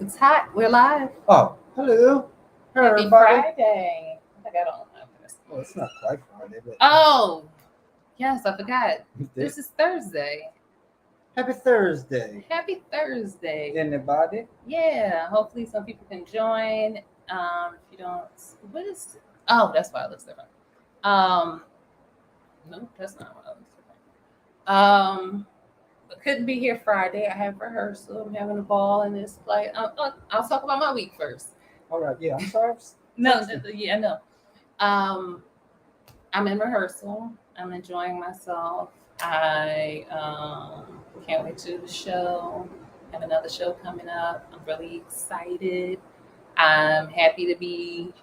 It's hot. We're live. Oh, hello. Hey, Happy everybody. Friday. I think I don't know this. Well, it's not quite Friday, but Oh, yes, I forgot. this This is Thursday. happy Thursday. Happy Thursday. Anybody? Yeah, hopefully some people can join. If you don't, what is? Oh, that's why it looks different. No, that's not why it looks different. Couldn't be here Friday. I have rehearsal. I'm having a ball in this play. I'll talk about my week first. All right. Yeah, I'm sorry. No, yeah, no. I'm in rehearsal. I'm enjoying myself. I can't wait to do the show. Have another show coming up. I'm really excited. I'm happy to be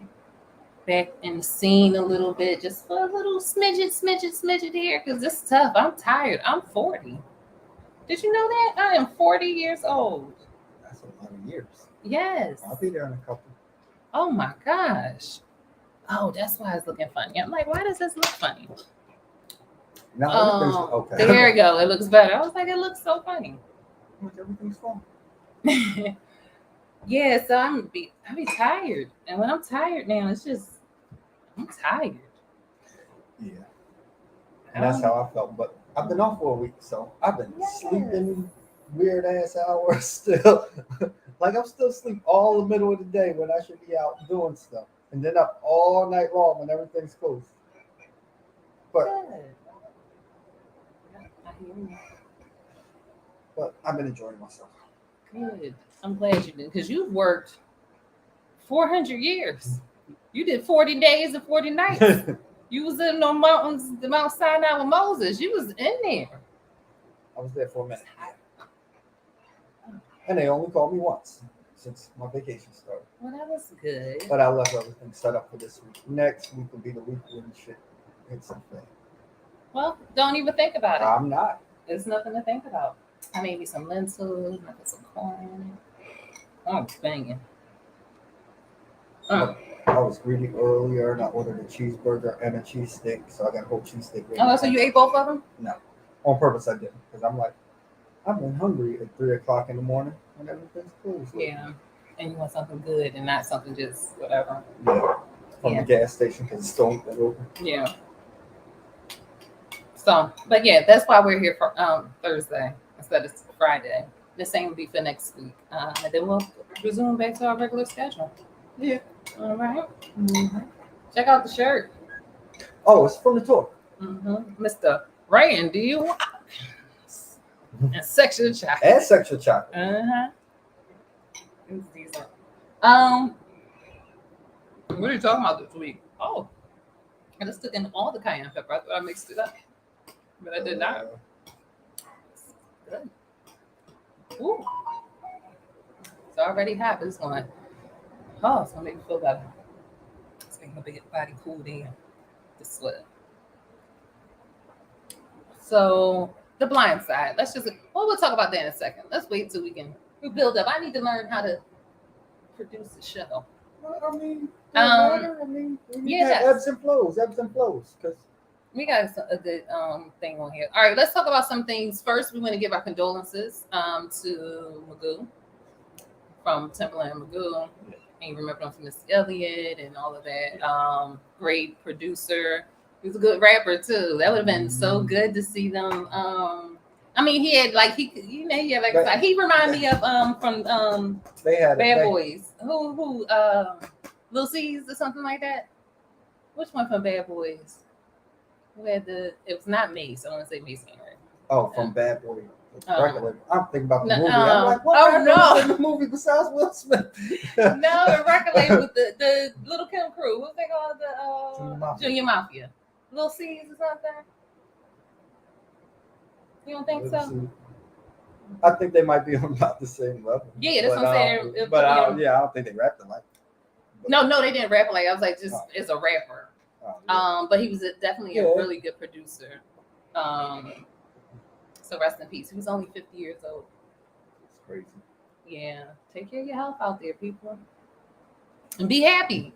back in the scene a little bit, just for a little smidget here, because this is tough. I'm tired. I'm 40. Did you know that? I am 40 years old. That's a lot of years. Yes. I'll be there in a couple. Oh my gosh. Oh, that's why it's looking funny. I'm like, why does this look funny? No, everything's okay. There we go. It looks better. I was like, it looks so funny. Everything's fine. Yeah, so I be tired. And when I'm tired now, it's just I'm tired. Yeah. And that's how I felt. But I've been off for a week, so I've been sleeping weird ass hours still. Like I'm still asleep all the middle of the day when I should be out doing stuff. And then up all night long when everything's closed. But I've been enjoying myself. Good. I'm glad you did, because you've worked 400 years. You did 40 days and 40 nights. You was in the mountains, the Mount Sinai with Moses. You was in there. I was there for a minute. And they only called me once since my vacation started. Well, that was good. But I left everything set up for this week. Next week will be the week when shit hits something. Well, don't even think about it. I'm not. There's nothing to think about. I made me some lentils, maybe some corn. I'm banging. I was greedy earlier and I ordered a cheeseburger and a cheesesteak, so I got a whole cheesesteak. Oh, so you ate both of them? No. On purpose I didn't, because I'm like, I've been hungry at 3 o'clock in the morning when everything's closed. Yeah. And you want something good and not something just whatever. Yeah. From the gas station because it's still open. Yeah. So, but yeah, that's why we're here for Thursday instead of Friday. The same will be for next week. And then we'll resume back to our regular schedule. Yeah. All right. Mm-hmm. Check out the shirt. Oh, it's from the tour. Mm-hmm. Mr. Randy and sexual chocolate. And sexual chocolate. Uh-huh. It's decent. What are you talking about this week? Oh, I just took in all the cayenne pepper. I thought I mixed it up, but I did not. Good. Ooh. It's already hot, but it's going. Oh, it's gonna make me feel better. It's making my body cool down. The sweat. So the blind side. We'll talk about that in a second. Let's wait till we build up. I need to learn how to produce a show. I mean, yeah, ebbs and flows, because we got a good thing on here. All right, let's talk about some things. First, we want to give our condolences to Magoo from Timberland Magoo. And you remember him from Miss Elliott and all of that. Great producer. He was a good rapper too. That would have been so good to see them. I mean, he had he reminded me of from they had Bad Boys. Who Lil C's or something like that. Which one from Bad Boys? Who had it was not Mace. I want to say Mace, right? Oh, from Bad Boy. I'm thinking about the movie. I'm like, what in the movie besides Will Smith? No, the record label with the Little Kim crew. What's they called? The Junior Mafia. Lil C's or something? You don't think so? I think they might be on about the same level. Yeah, that's what I'm saying. I don't think they rapped alike. No, they didn't rap alike. I was like, just as a rapper. But he was definitely a really good producer. So rest in peace. He was only 50 years old. It's crazy. Yeah, take care of your health out there, people, and be happy.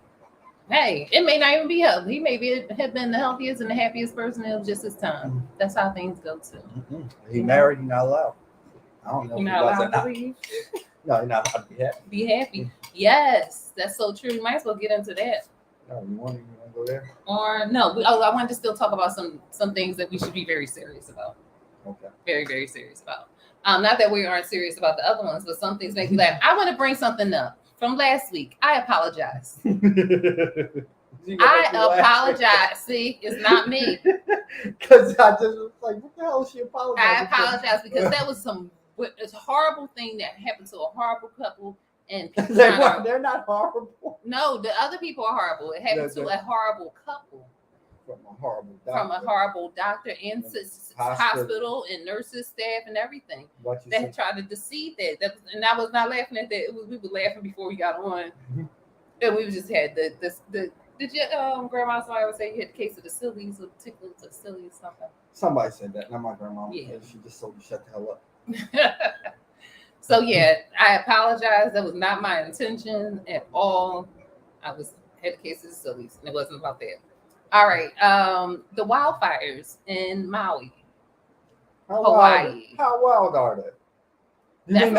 Hey, it may not even be healthy. He may have been the healthiest and the happiest person of just his time. That's how things go too. He married, you're not allowed. I don't know. You're not allowed to leave. No, you're not allowed to be happy. Be happy. Yes, that's so true. You might as well get into that. No, you want to go there? Or no, I wanted to still talk about some things that we should be very serious about. Okay. Very, very serious about. Not that we aren't serious about the other ones, but some things make me laugh. I want to bring something up from last week. I apologize. I apologize. See, it's not me. Because I just was like, what the hell is she apologizing I apologize because that was it's a horrible thing that happened to a horrible couple. And people they're not horrible. No, the other people are horrible. It happened to a horrible couple. From a horrible doctor and hospital and nurses, staff, and everything. They tried to deceive that. And I was not laughing at that. We were laughing before we got on. Mm-hmm. And we just had the did your grandma always say you had the case of the sillies or tickle to silly or something? Somebody said that, not my grandma. Yeah. She just told me shut the hell up. So yeah, I apologize. That was not my intention at all. I had the case of the sillies, and it wasn't about that. All right. The wildfires in Maui, Hawaii. How wild are they? You mean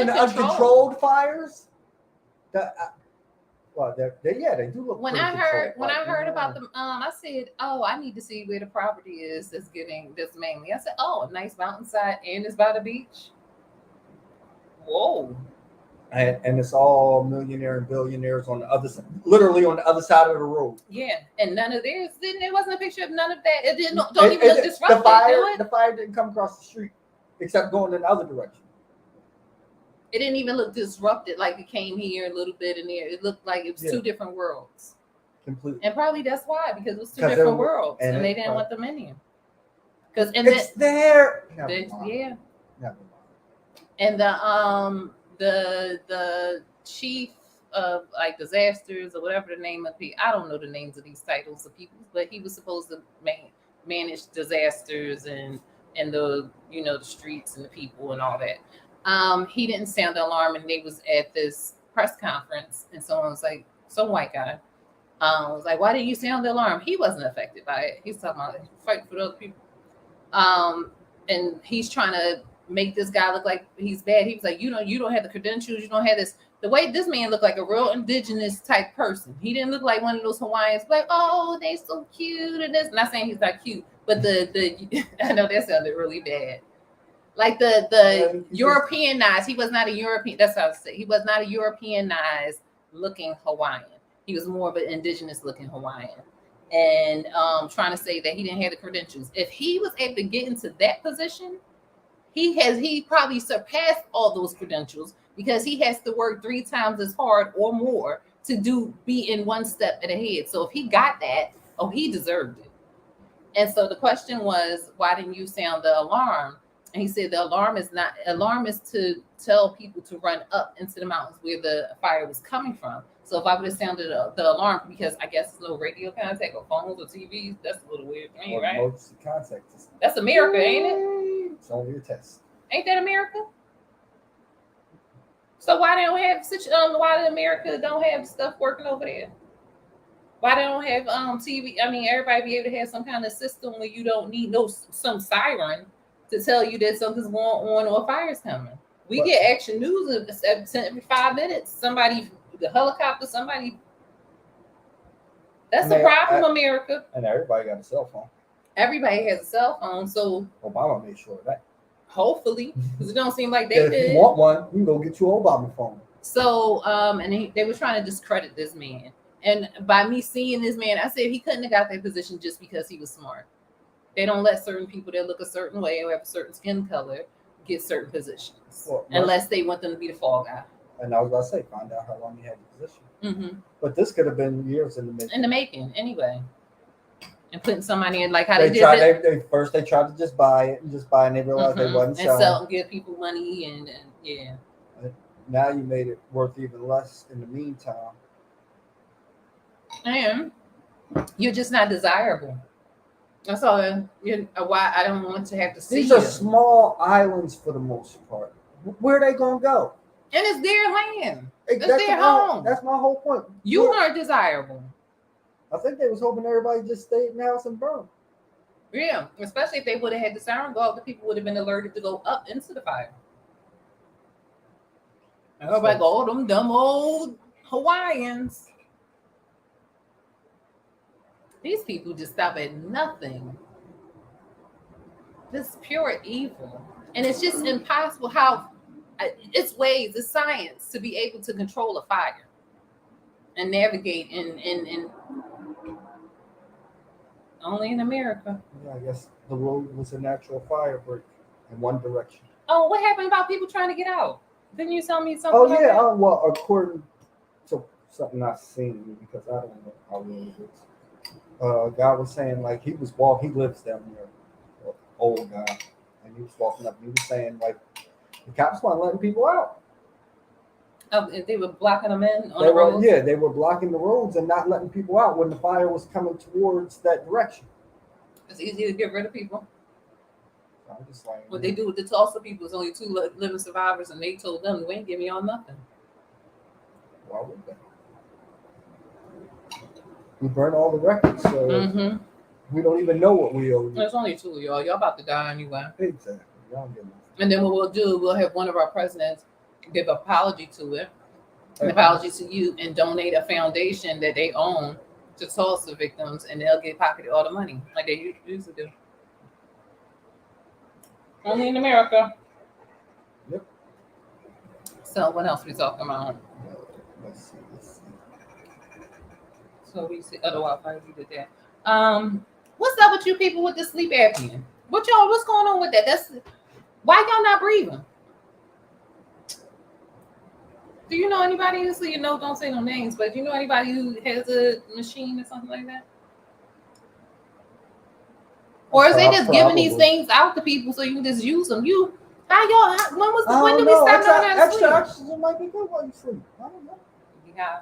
the uncontrolled fires? They do look. When I heard about them, I said, "Oh, I need to see where the property is that's getting this mainly." I said, "Oh, a nice mountainside, and it's by the beach." Whoa. And it's all millionaire and billionaires on the other side, literally on the other side of the road. Yeah, and none of theirs didn't. There wasn't a picture of none of that. It didn't. Don't even look disruptive. The fire didn't come across the street, except going in the other direction. It didn't even look disrupted. Like it came here a little bit in there. It looked like it was two different worlds. Completely. And probably that's why, because it was two different worlds, and they didn't want them in here. Because it's there. Yeah. Never mind. And the chief of like disasters or whatever the name of I don't know the names of these titles of people, but he was supposed to manage disasters and the the streets and the people and all that. He didn't sound the alarm, and they was at this press conference, and someone was like, some white guy was like, why didn't you sound the alarm? He wasn't affected by it. He's talking about fighting for other people. And he's trying to make this guy look like he's bad. He was like, you don't have the credentials, you don't have this. The way this man looked like a real indigenous type person. He didn't look like one of those Hawaiians, like, oh, they so cute and this. Not saying he's not cute, but the I know that sounded really bad. Like the Europeanized, he was not a European. That's how I say. He was not a Europeanized looking Hawaiian. He was more of an indigenous looking Hawaiian. And trying to say that he didn't have the credentials. If he was able to get into that position, he probably surpassed all those credentials because he has to work 3 times as hard or more to be in one step ahead. So if he got that, he deserved it. And so the question was, why didn't you sound the alarm? And he said the alarm is to tell people to run up into the mountains where the fire was coming from. So if I would have sounded the alarm, because I guess there's no radio contact or phones or TVs, that's a little weird to me, right? Emergency contact. That's America, ain't it? It's only a test. Ain't that America? So why why America don't have stuff working over there? Why they don't have TV? I mean, everybody be able to have some kind of system where you don't need some siren to tell you that something's going on or a fire's coming. We get Action News every 5 minutes. Somebody, the helicopter, somebody. That's the problem, America. And everybody got a cell phone. Everybody has a cell phone, so Obama made sure of that. Hopefully, because it don't seem like they did. If you want one, you can go get your Obama phone. So, and they were trying to discredit this man. And by me seeing this man, I said he couldn't have got that position just because he was smart. They don't let certain people that look a certain way or have a certain skin color get certain positions unless they want them to be the fall guy. And I was about to say, find out how long he had the position. Mm-hmm. But this could have been years in the making. In the making, anyway. And putting somebody in like how they did it. First, they tried to just buy it, and they realized they wasn't selling. And sell and give people money and yeah. Now you made it worth even less in the meantime. And you're just not desirable. That's all. Why I don't want to have to see. These are small islands for the most part. Where are they gonna go? And it's their land. It's their home. That's my whole point. You aren't desirable. I think they was hoping everybody just stayed in the house and burned. Yeah, especially if they would have had the siren go off, the people would have been alerted to go up into the fire. Everybody go, oh, them dumb old Hawaiians. These people just stop at nothing. This pure evil. And it's just impossible how it's ways, it's science to be able to control a fire and navigate in only in America. Yeah, I guess the road was a natural fire break in one direction. Oh, what happened about people trying to get out? Didn't you tell me something? Oh about yeah, that? well, according to something I've seen, because I don't know how real it is. A guy was saying like he was walking. He lives down there, an old guy, and he was walking up. And he was saying like the cops weren't letting people out. Oh, they were blocking them in on the road. Yeah, they were blocking the roads and not letting people out when the fire was coming towards that direction. It's easy to get rid of people. I'm just like, What they do with the Tulsa people is only 2 living survivors, and they told them, "We ain't give me on nothing." why would they? We burn all the records, so we don't even know what we owe you. There's only 2 of y'all. Y'all about to die anyway. Exactly. Y'all get nothing. And then what we'll do, we'll have one of our presidents give apology to it, an apology to you, and donate a foundation that they own to Tulsa victims, and they'll get pocketed all the money like they used to do. Only in America. Yep. So what else we talking about? Let's see. So we see other wildfires. We did that. What's up with you people with the sleep apnea? What's going on with that? That's why y'all not breathing? Do you know anybody who, don't say no names, but do you know anybody who has a machine or something like that? Or is they just giving these things out to people so you can just use them? When did we stop knowing how to sleep? Extra oxygen might be good while you sleep. I don't know. Yeah.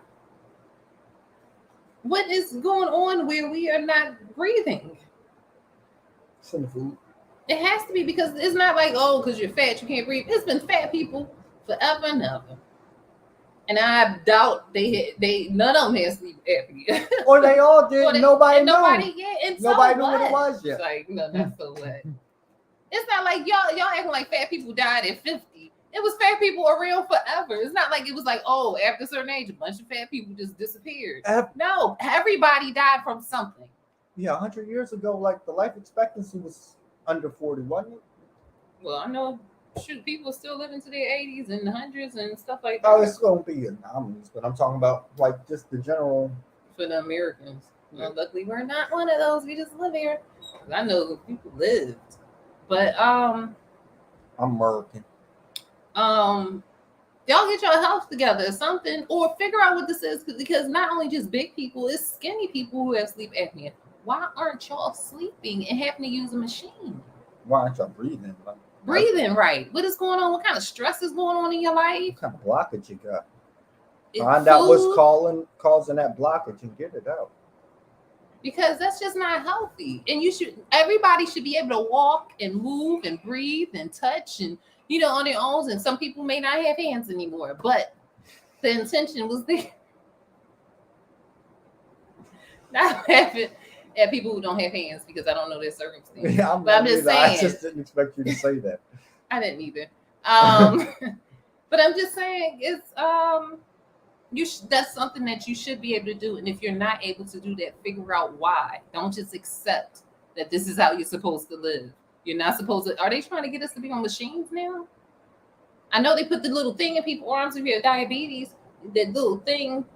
What is going on where we are not breathing? It's in the food. It has to be, because it's not like, oh, because you're fat, you can't breathe. It's been fat people forever and ever. And I doubt none of them had sleep apnea. Or they all did. Nobody knew. Nobody knew what it was yet. It's like, no, that's so what. It's not like y'all acting like fat people died at 50. It was fat people around forever. It's not like it was like, oh, after a certain age, a bunch of fat people just disappeared. No, everybody died from something. Yeah, 100 years ago, like the life expectancy was under 40, wasn't it? Well, I know, people still living to their 80s and 100s and stuff like that. Oh, it's going to be anomalies, but I'm talking about like just the general. For the Americans. Well, luckily, we're not one of those. We just live here. I know people lived. But, I'm American. Y'all get your health together or something, or figure out what this is, because not only just big people, it's skinny people who have sleep apnea. Why aren't y'all sleeping and having to use a machine? Why aren't y'all breathing? Breathing right. What is going on? What kind of stress is going on in your life? What kind of blockage you got? Find out what's causing that blockage and get it out. Because that's just not healthy. And everybody should be able to walk and move and breathe and touch and, on their own. And some people may not have hands anymore, but the intention was there. Not having at people who don't have hands, because I don't know their circumstances. Yeah, I'm just saying. I just didn't expect you to say that. I didn't either. But I'm just saying, it's that's something that you should be able to do. And if you're not able to do that, figure out why. Don't just accept that this is how you're supposed to live. You're not supposed to. Are they trying to get us to be on machines now? I know they put the little thing in people's arms if you have diabetes, that little thing,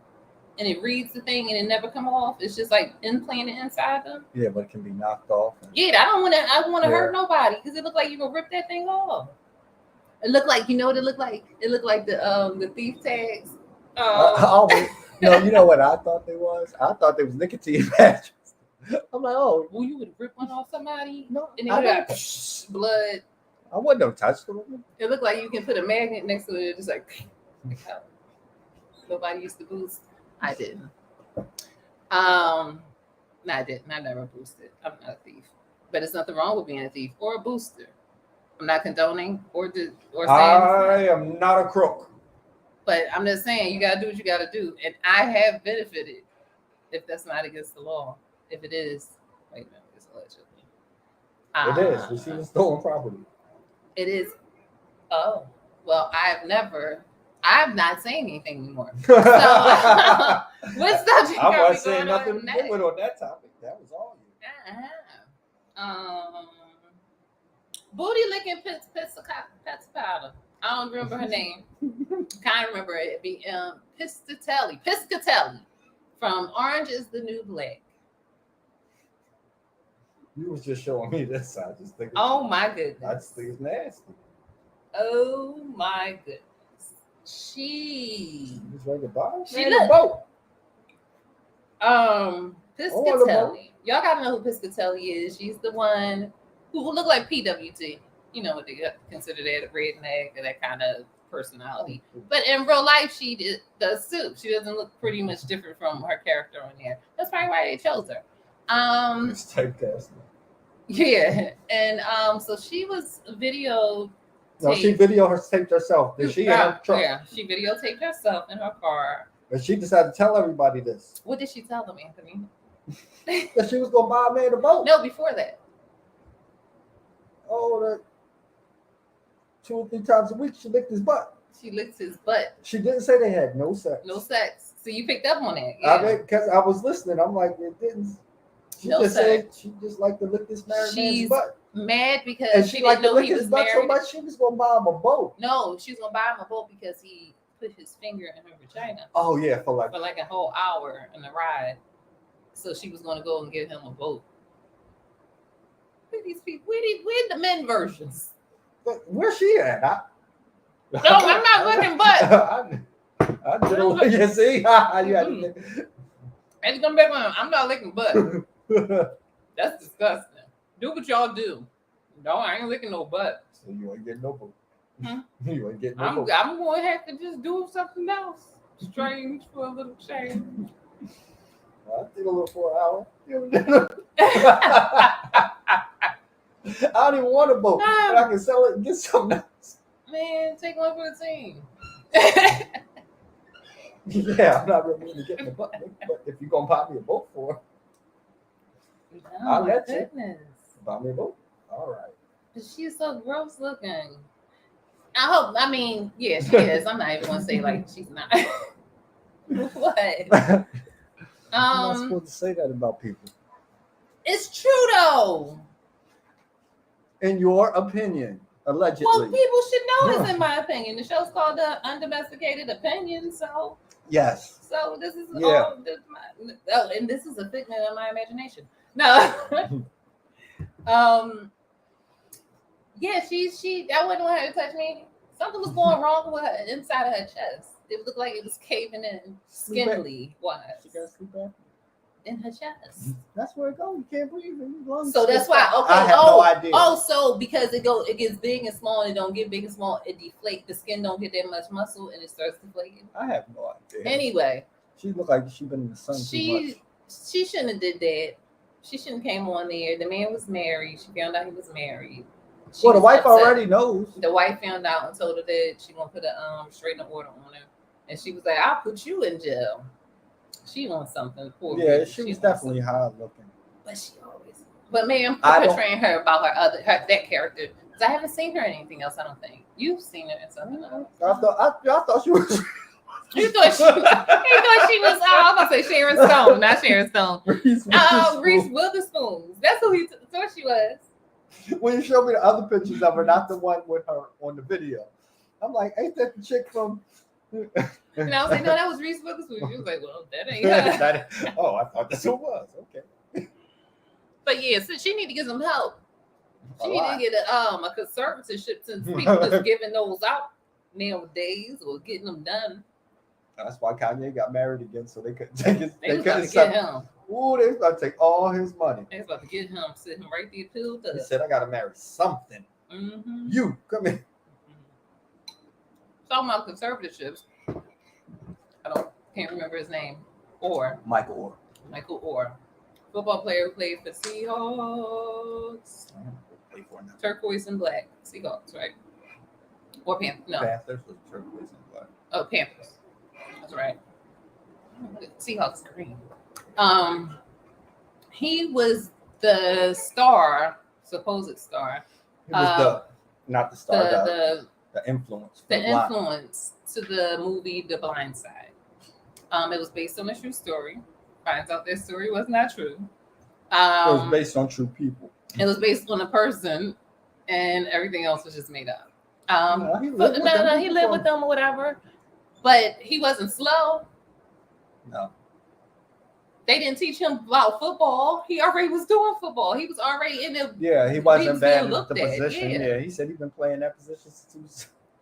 and it reads the thing and it never come off. It's just like implanted inside them. Yeah, but it can be knocked off. Yeah, I don't want to hurt nobody, because it looked like you gonna rip that thing off. It looked like, what it looked like? It looked like the thief tags. No, you know what I thought they was? I thought they was nicotine patches. I'm like, oh, well, you would rip one off somebody? No, and then you got blood. I wouldn't have touched them. It looked like you can put a magnet next to it, just like nobody used to boost. I didn't. No, I didn't. I never boosted. I'm not a thief. But there's nothing wrong with being a thief or a booster. I'm not condoning or saying I am not a crook. But I'm just saying, you gotta do what you gotta do. And I have benefited, if that's not against the law. If it is, wait a minute, it's allegedly. It is. We see the stolen property. It is. Oh, well, I've never I'm not saying anything anymore. So, what subject I are we wasn't saying going nothing on to next? do with on that topic. That was all you. Booty licking pizza powder. I don't remember her name. Kind of remember it be Piscatelli from Orange is the New Black. You was just showing me this. I just think. Oh my goodness. I just think it's nasty. Oh my goodness. She was ready to buy. She looked. Boat. Piscatelli. Y'all gotta know who Piscatelli is. She's the one who look like PWT. You know what they consider that, a redneck or that kind of personality. But in real life, she does soup. She doesn't look pretty much different from her character on there. That's probably why they chose her. It's typecast. Yeah, and so she was video. No, she videotaped herself. Did she in her truck? Yeah, she videotaped herself in her car. And she decided to tell everybody this. What did she tell them, Anthony? That she was gonna buy a man a boat. No, before that. Oh, that 2 or 3 times a week she licked his butt. She licked his butt. She didn't say they had no sex. No sex. So you picked up on that. Yeah. I mean, because I was listening. I'm like, it didn't. She no just sex. said she just liked to lick this married man's butt. Mad because and she liked didn't to know lick he his was butt married. so much she was gonna buy him a boat. No, she was gonna buy him a boat because he put his finger in her vagina. Oh yeah, for like a whole hour in the ride. So she was gonna go and give him a boat. Where these people? Where the men versions? But where's she at? No, I'm not looking butt. I did you see? You had to And come back on. I'm not licking butt. That's disgusting. Do what y'all do. No, I ain't licking no butt. So you ain't getting no boat. Hmm? You ain't getting no boat. I'm going to have to just do something else. Strange for a little change. I did a little for an hour. I don't even want a boat, but I can sell it and get something else. Man, take one for the team. Yeah, I'm not really going to get the boat, but if you're going to buy me a boat for it, I'll let you. Buy me a boat. All right. But she's so gross looking. I mean, yeah, she is. I'm not even going to say like she's not. What? I'm not supposed to say that about people. It's true though. In your opinion, allegedly. Well, people should know this in my opinion. The show's called Undomesticated Opinion, so yes. So this is all and this is a figment of my imagination. No. Yeah, she that wouldn't let her touch me. Something was going wrong with her inside of her chest. It looked like it was caving in skinly wise. She got sleep apnea. In her chest. That's where it goes. You can't breathe in your lungs. So that's why. Okay. I have no idea. Oh, so because it gets big and small, and it don't get big and small, it deflates. The skin don't get that much muscle, and it starts deflating. I have no idea. Anyway, she looked like she been in the sun too much. She shouldn't have did that. She shouldn't have came on there. The man was married. She found out he was married. Well, the wife already knows. The wife found out and told her that she gonna put a restraining order on her, and she was like, "I'll put you in jail." She wants something. Yeah, she was definitely high looking. But she always. But man, portraying her about that character. Because I haven't seen her in anything else. I don't think you've seen her in something else. I thought she was. You thought she was. I'm gonna say Sharon Stone, not Sharon Stone. Reese Witherspoon. That's who he thought she was. When you show me the other pictures of her, not the one with her on the video, I'm like, ain't that the chick from? And I was like, no, that was Reese Witherspoon. She was like, well, that ain't her. Oh, I thought that's who it was. Okay. But yeah, so she need to get some help. She need to get a conservatorship since people is giving those out nowadays or getting them done. That's why Kanye got married again, so they couldn't take his. They was about to get him. Ooh, they was about to take all his money. They was about to get him, sit him right there, peeled up. He said, "I got to marry something." Mm-hmm. You come in. Talking about conservatorships, can't remember his name. Michael Orr, football player who played for Seahawks. Turquoise and black Seahawks, right? Or Panthers? No, Panthers was turquoise and black. Oh, Panthers. That's right. Seahawks green. He was the star, supposed star. He was not the star. The influence. The influence to the movie The Blindside. It was based on a true story. Finds out this story was not true. It was based on true people. It was based on a person, and everything else was just made up. He lived with them or whatever. But he wasn't slow. No. They didn't teach him about football. He already was doing football. He was already in the. Yeah, he wasn't bad at the position. Yeah, he said he's been playing that position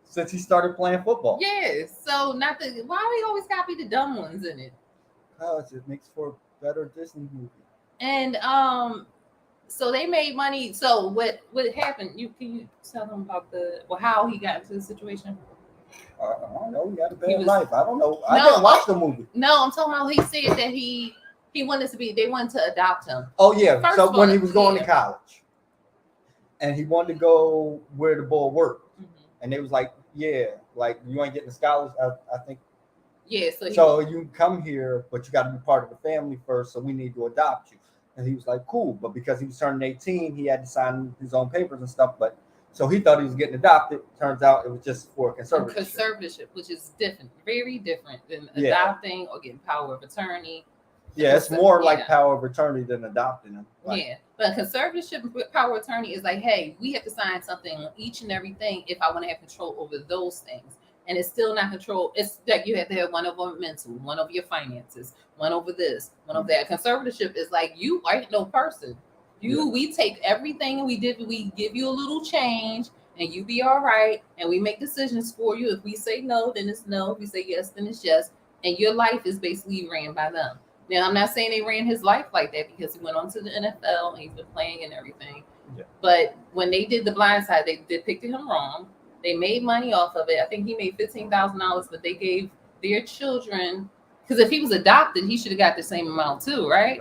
since he started playing football. Yeah, so why we always gotta be the dumb ones in it? Because it makes for a better Disney movie. And so they made money. So what happened? Can you tell them about how he got into the situation? I don't know. He had a bad life. I don't know. I didn't watch the movie. No, I'm talking about he said that he wanted to be. They wanted to adopt him. Oh yeah. So when he was going to college, and he wanted to go where the ball worked, and they was like, yeah, like you ain't getting a scholarship. I think. Yeah. So you come here, but you got to be part of the family first. So we need to adopt you. And he was like, cool. But because he was turning 18, he had to sign his own papers and stuff. But so he thought he was getting adopted. Turns out it was just for conservatorship. Conservatorship, which is different, very different than adopting or getting power of attorney. Yeah, it's more like power of attorney than adopting him. But conservatorship with power of attorney is like, hey, we have to sign something on each and everything if I want to have control over those things. And it's still not control. It's like you have to have one over mental, one over your finances, one over this, one over that. Conservatorship is like you ain't no person. We take everything and we give you a little change and you be all right. And we make decisions for you. If we say no, then it's no. If we say yes, then it's yes. And your life is basically ran by them. Now, I'm not saying they ran his life like that because he went on to the NFL and he's been playing and everything. Yeah. But when they did The Blindside, they depicted him wrong. They made money off of it. I think he made $15,000, but they gave their children, because if he was adopted, he should have got the same amount too, right?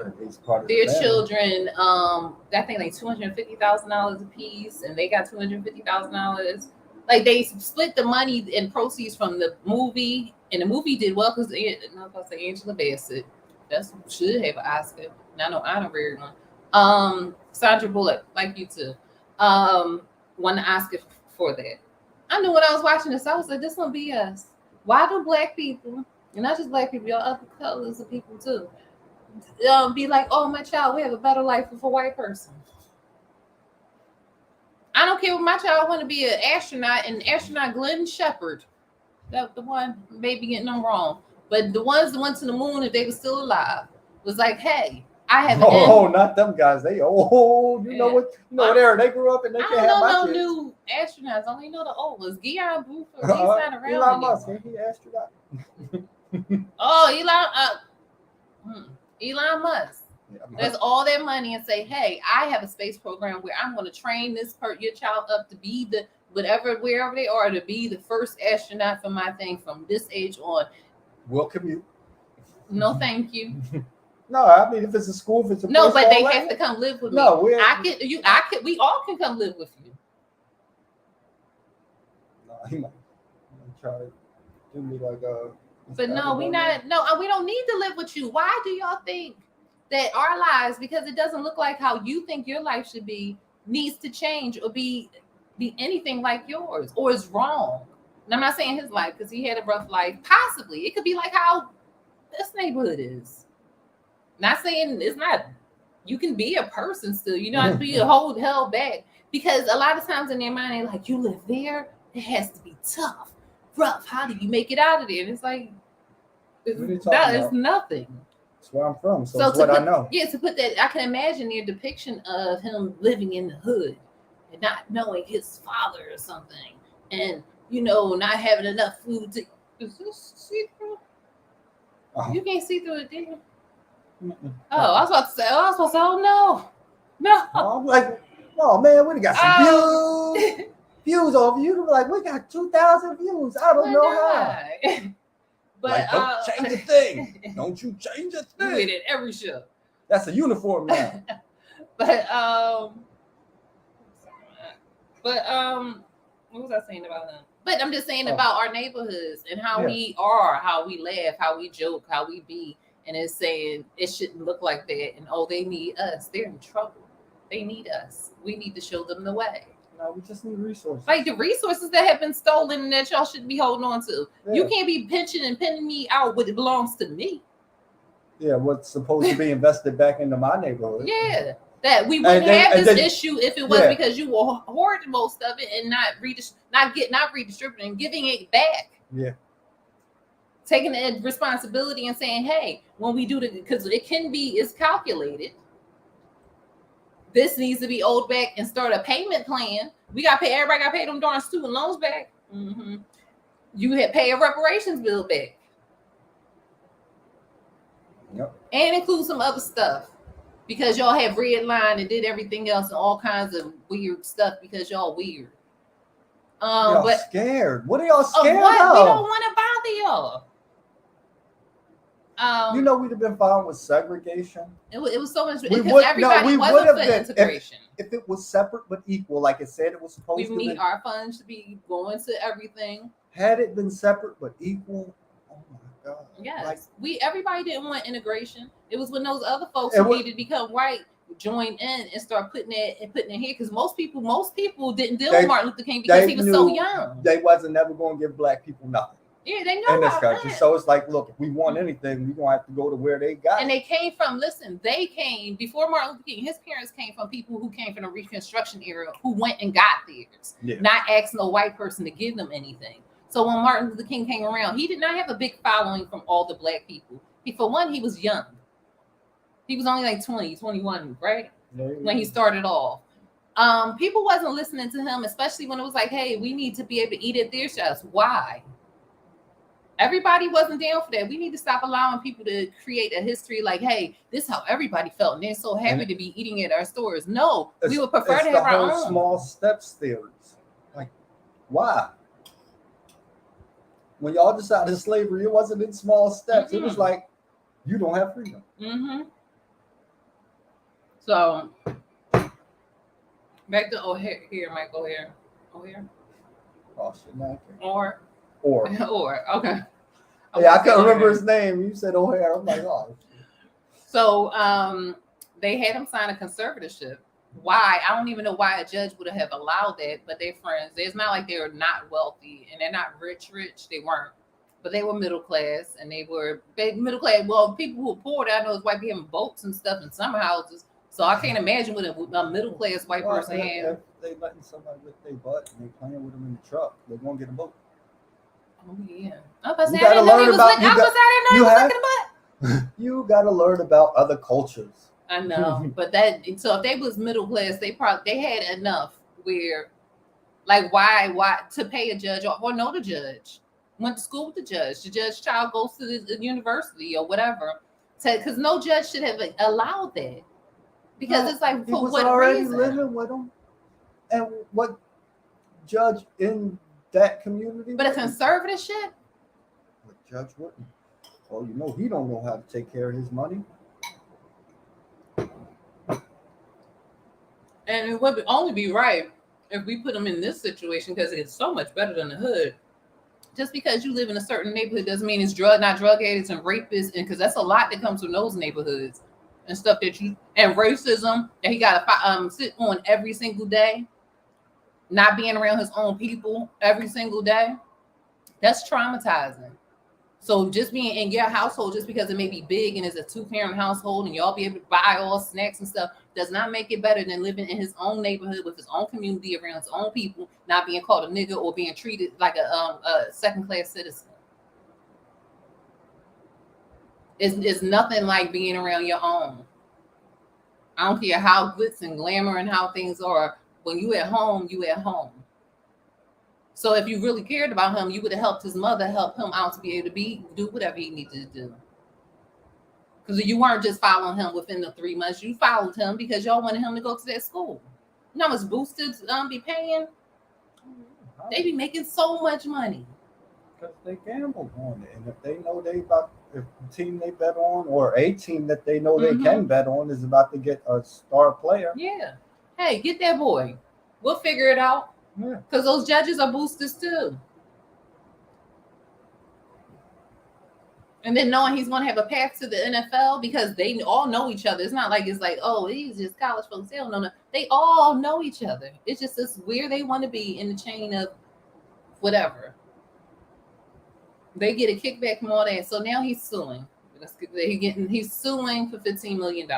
Their children, I think like $250,000 a piece, and they got $250,000. Like they split the money and proceeds from the movie, and the movie did well because I'm about to say Angela Bassett. That should have an Oscar. Not no honorary one. Sandra Bullock, like you too, won the Oscar for that. I knew when I was watching this, I was like, this one BS. Why do black people, and not just black people, other colors of people too, be like, oh, my child, we have a better life with a white person. I don't care if my child want to be an astronaut, and astronaut Glenn Shepard, that the one maybe getting them wrong, but the ones that went to the moon, if they were still alive, was like, hey, I have. Not them guys. They old. You know what? You know there. They grew up and they can't have my kids. I don't know no new astronauts. I only know the old ones. Guion Buford. He's not around Elon Musk. Ain't he astronaut? Elon Musk. Yeah, there's all their money and say, hey, I have a space program where I'm going to train your child up to be the wherever they are, to be the first astronaut for my thing from this age on. We'll commute. No, thank you. No, I mean if it's a school, if it's a no, but they have to come live with me. No, we all can come live with you. No, he might try to do me like But no, we don't need to live with you. Why do y'all think that our lives, because it doesn't look like how you think your life should be, needs to change or be anything like yours, or is wrong? And I'm not saying his life because he had a rough life. Possibly it could be like how this neighborhood is. Not saying it's not. You can be a person still. You don't have to be held back, because a lot of times in their mind they're like, you live there, it has to be tough, rough. How do you make it out of there? And it's like that is nothing. That's where I'm from, so it's what I know. Yeah, to put that, I can imagine their depiction of him living in the hood and not knowing his father or something, and not having enough food to. Is this see through? You can't see through it, did you? Mm-mm. Oh, I was about to say, oh no. I'm like, oh man, we got some views over you. Like, we got 2,000 views. I don't know how. But like, don't change a thing. Don't you change a thing. Do it at every show. That's a uniform now. But what was I saying about them? But I'm just saying about our neighborhoods and how we are, how we laugh, how we joke, how we be. And it's saying it shouldn't look like that. And they need us. They're in trouble. They need us. We need to show them the way. No, we just need resources. Like the resources that have been stolen and that y'all should be holding on to. Yeah. You can't be pinching and pinning me out what belongs to me. Yeah, what's supposed to be invested back into my neighborhood. Yeah. That we wouldn't have this issue if it wasn't because you will hoard most of it and not redistributing, giving it back. Yeah. Taking the responsibility and saying, hey, when we do because it's calculated. This needs to be owed back and start a payment plan. Everybody got to pay them darn student loans back. Mm-hmm. You had pay a reparations bill back. Yep. And include some other stuff. Because y'all have redlined and did everything else and all kinds of weird stuff because y'all weird. Y'all scared. What are y'all scared of? We don't want to bother y'all. You know, we'd have been fine with segregation. It was so much because everybody wasn't for integration. If it was separate but equal, like it said it was supposed to be. We need our funds to be going to everything. Had it been separate but equal, oh my God. Yes. Everybody didn't want integration. It was when those other folks who needed to become white joined in and start putting it here because most people didn't deal with Martin Luther King because he was so young. They wasn't never going to give black people nothing. Yeah, they know in this country. So it's like, look, if we want anything, we're going to have to go to where they got and it. They came before Martin Luther King. His parents came from people who came from the Reconstruction era who went and got theirs, not asking a white person to give them anything. So when Martin Luther King came around, he did not have a big following from all the black people. For one, he was young. He was only like 20, 21, right? When he started off. People wasn't listening to him, especially when it was like, hey, we need to be able to eat at their shops. Why? Everybody wasn't down for that. We need to stop allowing people to create a history like, hey, this is how everybody felt. And they're so happy to be eating at our stores. No, we would prefer to have our own. Small steps theories. Like, why? When y'all decided slavery, it wasn't in small steps. Mm-hmm. It was like, you don't have freedom. Mm-hmm. So, back to O'Hare, Mike O'Hare. O'Hare? Oh, shit, no, Or. Okay. Yeah, I couldn't remember his name. You said O'Hare. I'm like, oh. So they had him sign a conservatorship. Why? I don't even know why a judge would have allowed that, but they're friends. It's not like they were not wealthy and they're not rich. They weren't. But they were middle class and they were middle class. Well, people who were poor, I know it's white people having boats and stuff in summer houses. So I can't imagine what a middle class white person had. If they letting somebody lift their butt and they playing with them in the truck, they're going to get a boat. Oh, yeah. I was I didn't know he was looking at butt. You got to learn about other cultures. I know, but so if they was middle class, they had enough where, like, why to pay a judge or know the judge, went to school with the judge. The judge's child goes to the university or whatever, because no judge should have allowed that. Because it's like, for what already reason? Living with them, and what judge in that community? But a conservatorship. What judge wouldn't? Well, you know he don't know how to take care of his money. And it would only be right if we put them in this situation because it's so much better than the hood. Just because you live in a certain neighborhood doesn't mean it's not drug addicts and rapists, and because that's a lot that comes from those neighborhoods and stuff and racism that he got to sit on every single day, not being around his own people every single day. That's traumatizing. So just being in your household, just because it may be big and it's a 2-parent household and y'all be able to buy all snacks and stuff, does not make it better than living in his own neighborhood with his own community around his own people, not being called a nigga or being treated like a second-class citizen. It's nothing like being around your own. I don't care how glitz and glamour and how things are. When you at home, you at home. So if you really cared about him, you would have helped his mother help him out to be able to do whatever he needed to do. Because you weren't just following him within the 3 months. You followed him because y'all wanted him to go to that school. You know how much boosters be paying? They be making so much money. Because they gamble on it. And if they know if the team they bet on or a team that they know they can bet on is about to get a star player. Yeah. Hey, get that boy. We'll figure it out. Yeah. Because those judges are boosters too. And then knowing he's going to have a path to the NFL because they all know each other. It's not like it's like, oh, he's just college folks. They don't know. They all know each other. It's just this where they want to be in the chain of whatever. They get a kickback from all that. So now he's suing. He's suing for $15 million,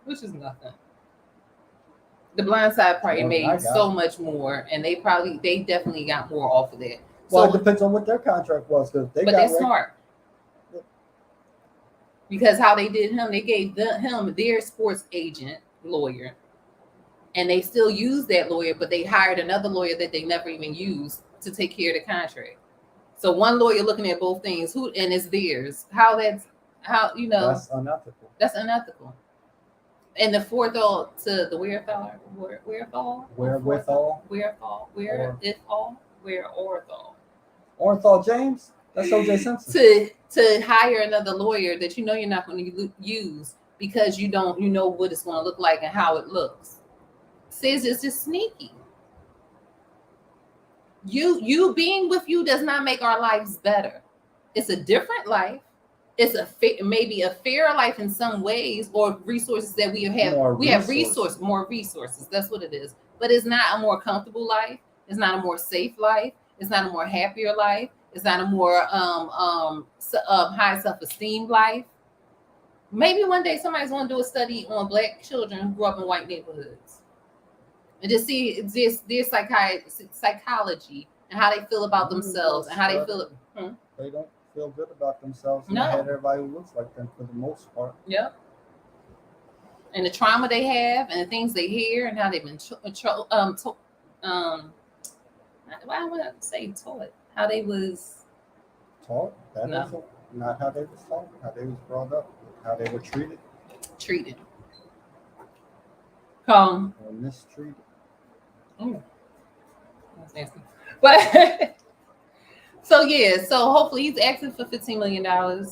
which is nothing. The Blindside probably made so much more, and they definitely got more off of that. Well, it depends on what their contract was, because they're smart. Because how they did him, they gave him their sports agent lawyer, and they still use that lawyer, but they hired another lawyer that they never even used to take care of the contract. So one lawyer looking at both things, and it's theirs. That's unethical. That's unethical. And the forethought to the wherewithal. Orenthal James? That's O.J. Simpson. To hire another lawyer that you know you're not going to use because you know what it's going to look like and how it looks. Says it's just sneaky. You being with you does not make our lives better. It's a different life. It's maybe a fairer life in some ways, or resources that we have. More resources. That's what it is. But it's not a more comfortable life. It's not a more safe life. It's not a more happier life. It's not a more high self-esteem life. Maybe one day somebody's going to do a study on Black children who grew up in white neighborhoods and just see their psychology and how they feel about themselves and how they feel. They don't feel good about themselves. And they had everybody who looks like them for the most part. Yep. And the trauma they have and the things they hear and how they've been why would I say taught? How they was taught? That isn't not how they was taught. How they was brought up. How they were treated. Or mistreated. That's nasty. But so hopefully he's asking for $15 million.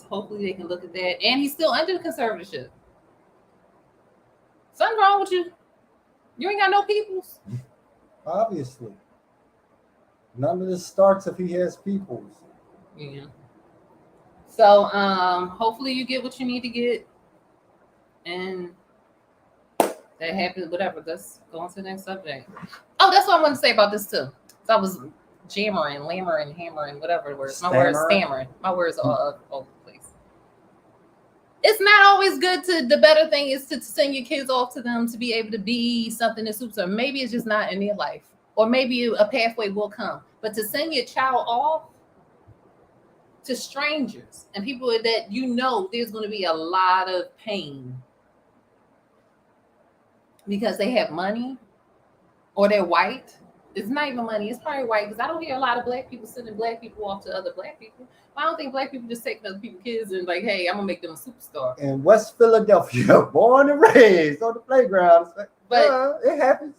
Hopefully they can look at that. And he's still under the conservatorship. Something wrong with you? You ain't got no peoples. Obviously. None of this starts if he has peoples. Yeah. So hopefully you get what you need to get. And that happens, whatever. Let's go on to the next subject. Oh, that's what I wanted to say about this too. So I was hammering, whatever words. My words stammering. My words are all over the place. It's not always good the better thing is to send your kids off to them to be able to be something that suits them. Maybe it's just not in their life. Or maybe a pathway will come. But to send your child off to strangers and people that there's going to be a lot of pain because they have money or they're white. It's not even money. It's probably white because I don't hear a lot of Black people sending Black people off to other Black people. I don't think Black people just take other people's kids and like, hey, I'm going to make them a superstar. In West Philadelphia, born and raised on the playground. But it happens.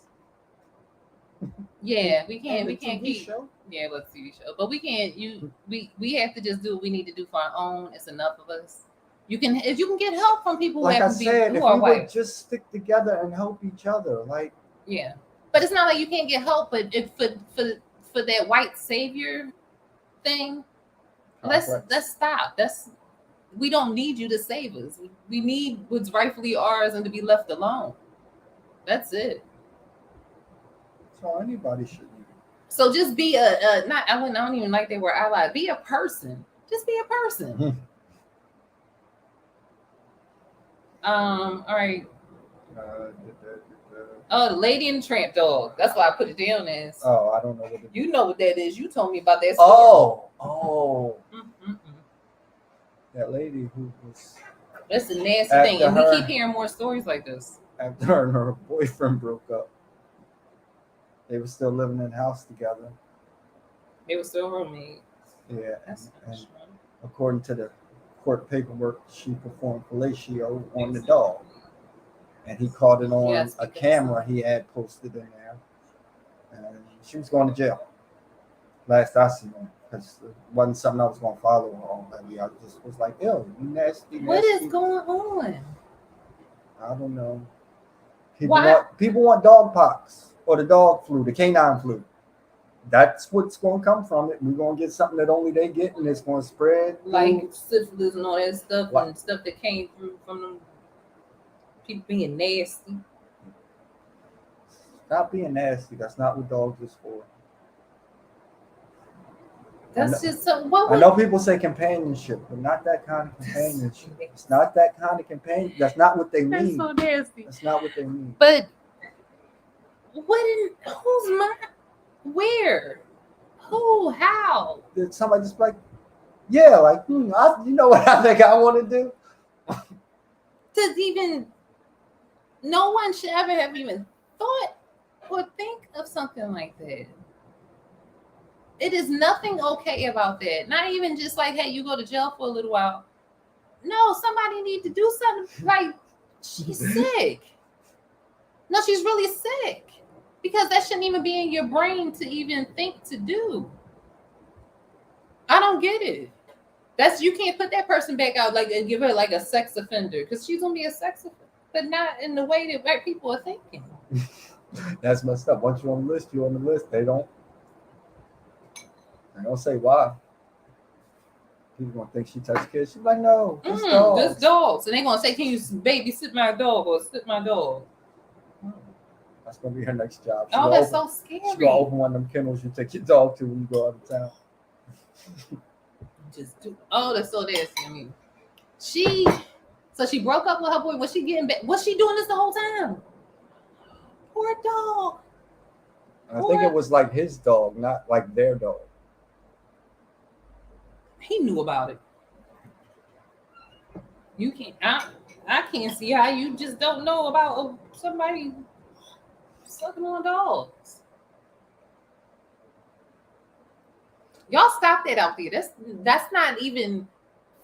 Yeah, we can't keep. Show. Yeah, let's TV show. But we can't. We have to just do what we need to do for our own. It's enough of us. If you can get help from people like who have I said, if we would just stick together and help each other, like yeah. But it's not like you can't get help. But if for that white savior thing, let's stop. We don't need you to save us. We need what's rightfully ours and to be left alone. That's it. So anybody should be. So just be I don't even like that word ally. Be a person. Just be a person. All right. The Lady and the Tramp dog. That's why I put it down as. Oh, I don't know what it is. You know what that is. You told me about that story. Oh. That lady who was. That's a nasty thing. And we keep hearing more stories like this. After her and her boyfriend broke up. They were still living in the house together. They were still roommates. Yeah. And according to the court paperwork, she performed fellatio on the dog. And he caught it on a camera he had posted in there. And she was going to jail. Last I seen her. Because it wasn't something I was going to follow her on. I just was like, ew, you nasty. What is going on? I don't know. People want dog pox or the dog flu, the canine flu. that's what's going to come from it. We're going to get something that only they get, and it's going to spread. Like syphilis and all that stuff, Like- and stuff that came through from them people being nasty. Stop being nasty. That's not what dogs is for. That's just so. I know people say companionship, but not that kind of companionship. It's not that kind of companion. That's not what they That's mean. so nasty. That's not what they mean. But what in whose mind? Where? Who? How? Did somebody just like, yeah, like, you know what I think I want to do? To even, no one should ever have even thought or think of something like that. It is nothing okay about that. Not even just like, hey, you go to jail for a little while. No, somebody need to do something. Like, she's sick. No, she's really sick. Because that shouldn't even be in your brain to even think to do. I don't get it. You can't put that person back out like and give her like a sex offender, because she's gonna be a sex offender, but not in the way that white people are thinking. That's messed up. Once you're on the list, you're on the list. They don't say why. People gonna think she touched kids. She's like, no, just dogs. Just dogs. And they're gonna say, can you babysit my dog or sit my dog? That's gonna be her next job. That's so scary. She's gonna open one of them kennels you take your dog to when you go out of town. Just do. Oh, that's so nasty. I mean, she broke up with her boy. Was she getting back? Was she doing this the whole time? Poor dog. I think it was like his dog, not like their dog. He knew about it. You can't. I can't see how you just don't know about somebody sucking on dogs. Y'all stop that out there. That's not even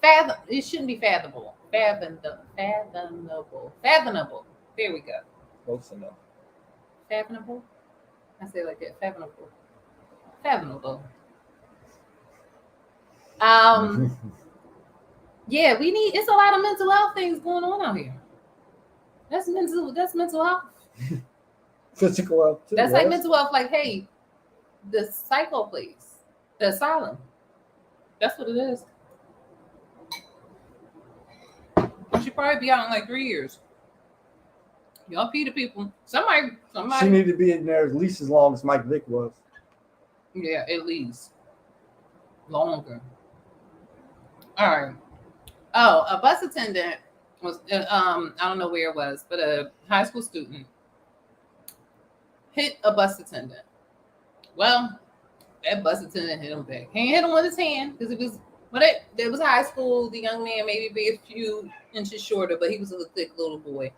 fathom. It shouldn't be fathomable. Fathomable. There we go. Close enough. Fathomable. I say it like that. Fathomable. Yeah, it's a lot of mental health things going on out here. That's mental health. Physical health too. That's like mental health, like, hey, the psycho place, the asylum. That's what it is. She should probably be out in like 3 years. Y'all Peter people. Somebody. She needed to be in there at least as long as Mike Vick was. Yeah, at least. Longer. All right. Oh, a bus attendant was, I don't know where it was, but a high school student hit a bus attendant. Well, that bus attendant hit him back. He hit him with his hand because it was high school. The young man maybe be a few inches shorter, but he was a thick little boy,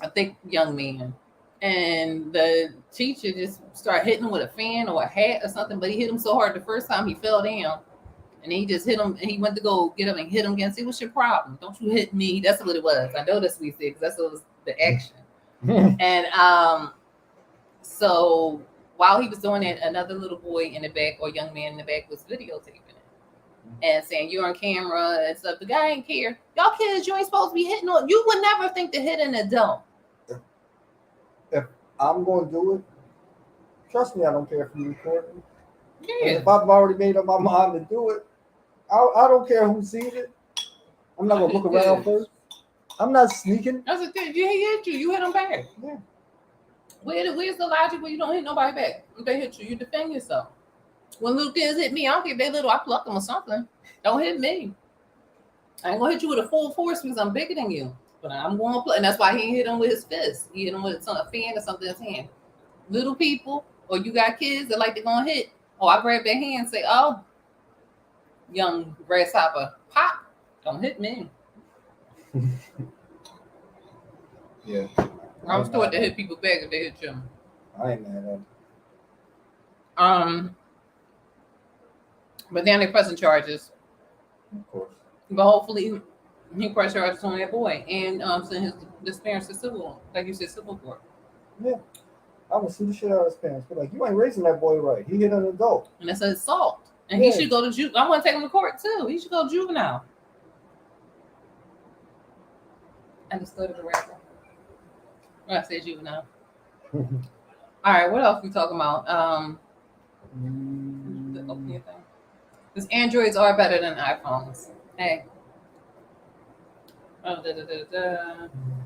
a thick young man. And the teacher just started hitting him with a fan or a hat or something, but he hit him so hard the first time he fell down. And he just hit him, and he went to go get him and hit him again. See, what's your problem? Don't you hit me? That's what it was. I know that's what he said because that's what was the action. And so while he was doing it, another little boy in the back or young man in the back was videotaping it and saying, you're on camera and stuff. The guy ain't care. Y'all kids, you ain't supposed to be hitting on. You would never think to hit an adult. If I'm going to do it, trust me, I don't care if you record me. Yeah. If I've already made up my mind to do it, I don't care who sees it. I'm not gonna look around first. I'm not sneaking. That's the thing. He hit you. You hit him back. Yeah. Where's the logic when you don't hit nobody back? If they hit you, you defend yourself. When little kids hit me, I don't care if they little. I pluck them or something. Don't hit me. I ain't gonna hit you with a full force because I'm bigger than you. But I'm gonna play, and that's why he hit him with his fist. He hit him with a fan or something in his hand. Little people, or you got kids that like to go and hit. Oh, I grab their hand and say, oh, young grasshopper, pop, don't hit me. Yeah. I was taught to hit people back if they hit you. I ain't mad at it. But then they're pressing charges. Of course. But hopefully he pressed charges on that boy and send his parents to civil, like you said, civil court. Yeah. I would sue the shit out of his parents. But like, you ain't raising that boy right. He hit an adult. And that's an assault. And he should go to juvenile. I want to take him to court too. He should go to juvenile. I just go to the rapper. When I say juvenile. All right, what else we talking about? The apnea thing. Because Androids are better than iPhones. Hey. Oh,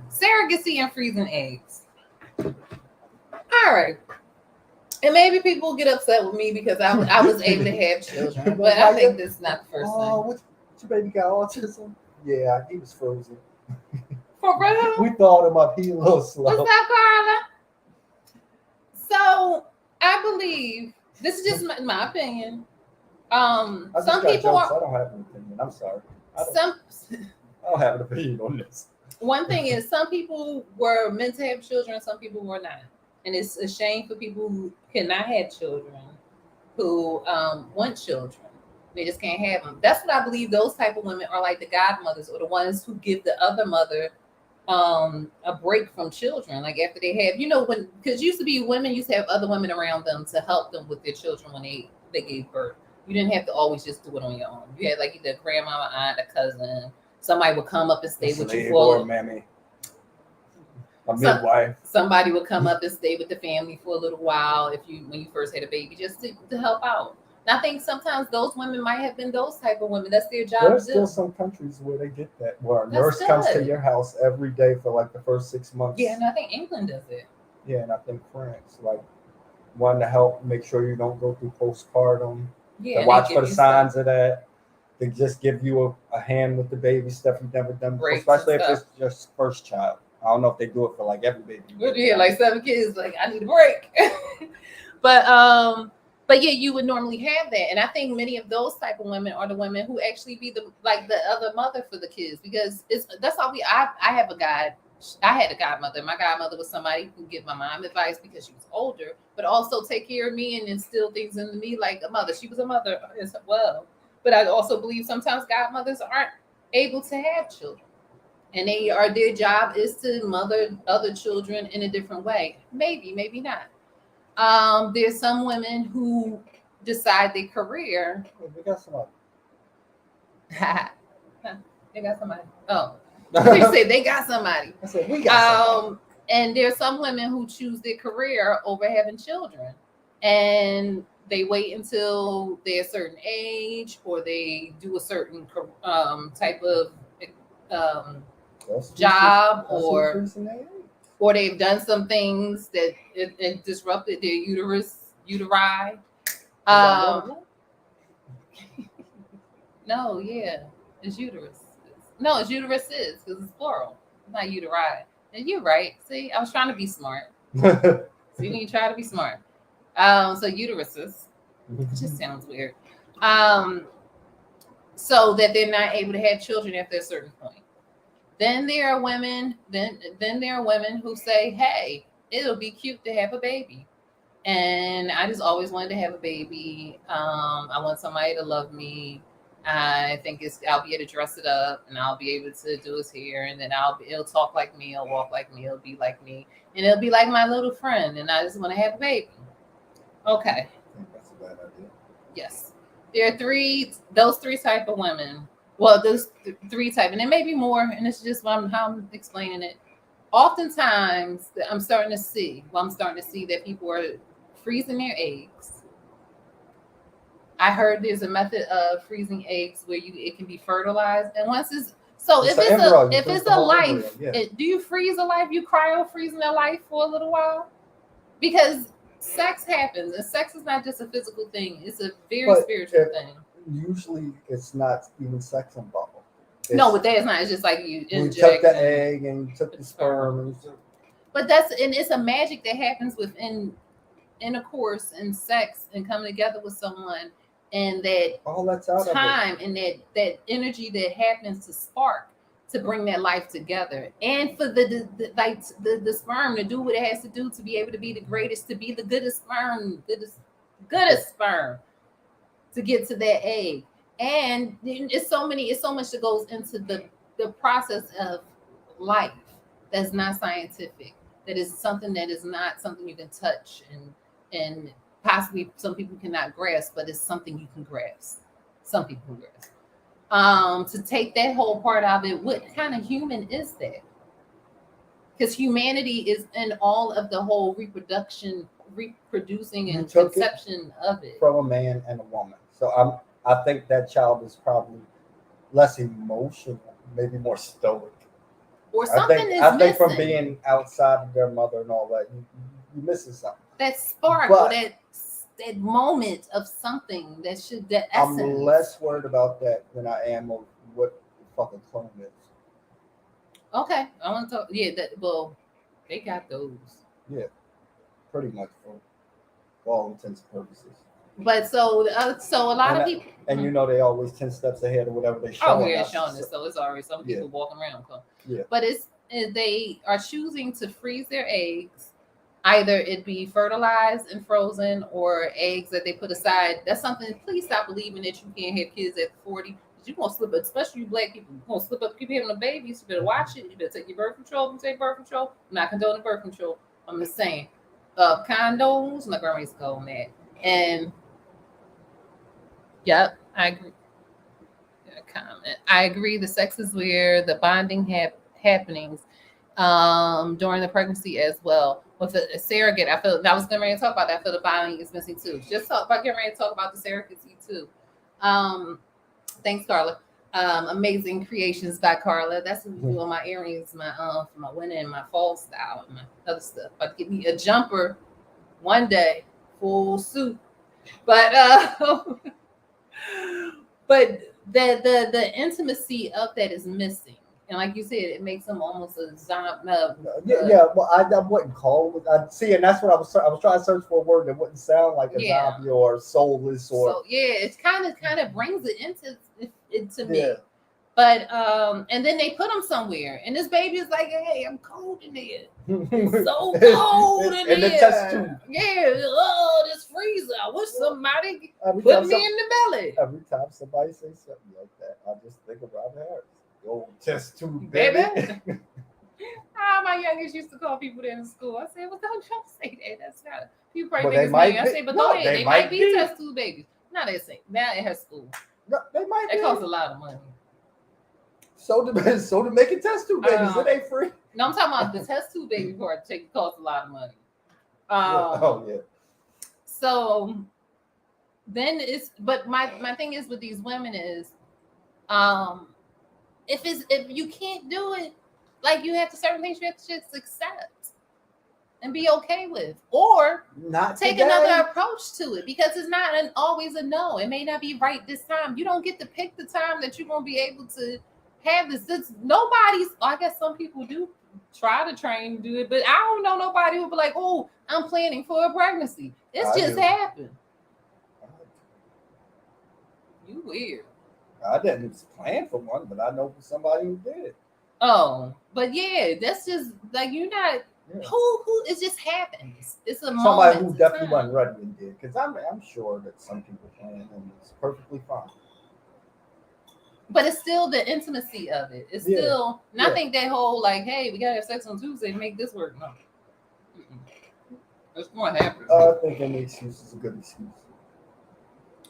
Surrogacy and freezing eggs. All right. And maybe people will get upset with me because I was able to have children, but I think this is not the first thing. What your baby got autism? Yeah, he was frozen. For real? We thawed him up. He a little slow. What's that, Carla? So I believe this is just my opinion. Some people I don't have an opinion. I'm sorry. I don't have an opinion on this. One thing is, some people were meant to have children, some people were not. And it's a shame for people who cannot have children, who want children. They just can't have them. That's what I believe. Those type of women are like the godmothers, or the ones who give the other mother a break from children. Like after they have, when, because used to be women used to have other women around them to help them with their children when they gave birth. You didn't have to always just do it on your own. You had like either a grandmama, aunt, a cousin. Somebody would come up and stay with you for a mammy. A midwife. Somebody would come up and stay with the family for a little while when you first had a baby, just to help out. And I think sometimes those women might have been those type of women. That's their job. There's still some countries where they get that, where a nurse comes to your house every day for like the first 6 months. Yeah, and I think England does it. Yeah, and I think France, like, wanting to help make sure you don't go through postpartum. Yeah, to watch for the signs of that. They just give you a hand with the baby stuff you've never done before, especially if it's just first child. I don't know if they do it for like every baby. Yeah, like 7 kids, like I need a break. But yeah, you would normally have that, and I think many of those type of women are the women who actually be the other mother for the kids, because that's all I have a guide. I had a godmother. My godmother was somebody who could give my mom advice because she was older, but also take care of me and instill things into me like a mother. She was a mother as well. But I also believe sometimes godmothers aren't able to have children, and their job is to mother other children in a different way. Maybe not. There's some women who decide their career. We got somebody. They got somebody. Oh. They say they got somebody. I said we got somebody. And there's some women who choose their career over having children, and they wait until they're a certain age, or they do a certain type of job, or they've done some things that it disrupted their uteri. No, yeah, it's uterus. No, it's uteruses because it's plural. It's not uteri. And you're right. See, I was trying to be smart. See, when you try to be smart. So uteruses. It just sounds weird. So that they're not able to have children after a certain point. Then there are women. Then there are women who say, "Hey, it'll be cute to have a baby," and I just always wanted to have a baby. I want somebody to love me. I think I'll be able to dress it up, and I'll be able to do his hair, and then it'll talk like me, it'll walk like me, it'll be like me, and it'll be like my little friend, and I just want to have a baby. Okay. I think that's a bad idea. Yes. There are those three type of women. Well, those three type, and there may be more, and it's just how I'm explaining it. Oftentimes, I'm starting to see that people are freezing their eggs. I heard there's a method of freezing eggs where it can be fertilized, and once if it's a life, do you freeze a life? You cryo freezing a life for a little while, because sex happens, and sex is not just a physical thing; it's a very spiritual thing. Usually, it's not even sex involved. No, but that is not. It's just like you took the egg and you took the sperm, but it's a magic that happens within intercourse and sex and coming together with someone. And that all that's out time of and that energy that happens to spark to bring that life together, and for the sperm to do what it has to do to be able to be the greatest, to be the goodest sperm, to get to that egg. And it's so much that goes into the process of life that's not scientific, that is something that is not something you can touch and possibly some people cannot grasp, but it's something you can grasp. Some people can grasp. To take that whole part of it, what kind of human is that? Because humanity is in all of the whole reproduction reproducing You and took it conception of it. from a man and a woman. So I think that child is probably less emotional, maybe more stoic. Or something I think is from missing. being outside of their mother and all that, you missing something. That spark or But that moment of something that I'm essence. less worried about that than I am of what the fucking clone is. Okay, I want to talk. Yeah, well, they got those. Yeah, pretty much for all intents and purposes. But so a lot of people. And you know they always 10 steps ahead of whatever they show. Oh yeah, showing it. So it's already some people walking around. Yeah. But they are choosing to freeze their eggs. Either it be fertilized and frozen or eggs that they put aside. That's something. Please stop believing that you can't have kids at 40. You're gonna slip up, especially you black people. You're gonna slip up, keep having a baby. You better watch it. You better take your birth control. You take birth control. I'm not condoning birth control. I'm just saying. Condoms. My grandma used to call them that. And yep, I agree. Comment. I agree. The sex is weird. The bonding happenings during the pregnancy as well. With a surrogate, I feel I was getting ready to talk about that. I feel the bonding is missing too. Just talk about getting ready to talk about the surrogacy too. Thanks, Carla. Amazing creations by Carla. That's what we do on my earrings, for my winter and my fall style and my other stuff. About to get me a jumper one day, full suit. But the intimacy of that is missing. And like you said, it makes them almost a zombie. Well, I wouldn't call it. I see, and that's what I was trying to search for a word that wouldn't sound like a zombie or soulless or. So it kind of brings it into me. Yeah. But and then they put them somewhere, and this baby is like, "Hey, I'm cold in here. It's so cold in here. And the test tube. Yeah, this freezer. I wish somebody put me in the belly." Every time somebody says something like that, I just think of Robin Harris. The old test tube, baby. My youngest used to call people there in school. I said, "Well, don't say that. That's not." People probably Well, think it's me. I say, "But go ahead. They might be test tube babies." No, they say now at her school. No, they might. It costs a lot of money. So to make a test tube babies, it ain't free. No, I'm talking about the test tube baby part. Costs a lot of money. Yeah. So then but my thing is with these women is, if you can't do it, like you have to certain things you have to just accept and be okay with, or not take another approach to it, because it's not always a no. It may not be right this time. You don't get to pick the time that you're gonna be able to have this. I guess some people do try to train to do it, but I don't know nobody who be like, "Oh, I'm planning for a pregnancy." It's just happened. You weird. I didn't plan for one, but I know somebody who did. Oh, but yeah, that's just like you're not. Yeah. Who it just happens. It's a somebody who definitely wasn't ready and did, because I'm sure that some people plan and it's perfectly fine. But it's still the intimacy of it. It's still nothing that whole like, hey, we gotta have sex on Tuesday to make this work. No, that's what happens. I think any excuse is a good excuse.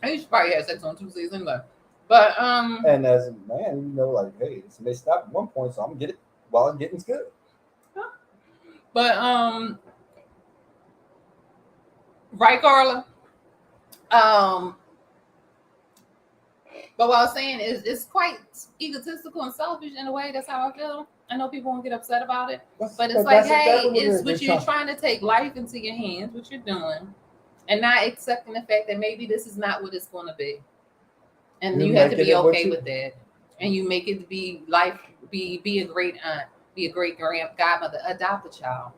You should probably have sex on Tuesdays anyway. But and as a man, you know, like, hey, it's messed up at one point, so I'm gonna get it while I'm getting's good. But right, Carla. But what I was saying is it's quite egotistical and selfish in a way. That's how I feel. I know people won't get upset about it, but it's like, hey, it's what you're trying to take life into your hands, what you're doing, and not accepting the fact that maybe this is not what it's going to be, and you have to be okay with that, and you make it be life, be a great aunt, be a great godmother, adopt a child.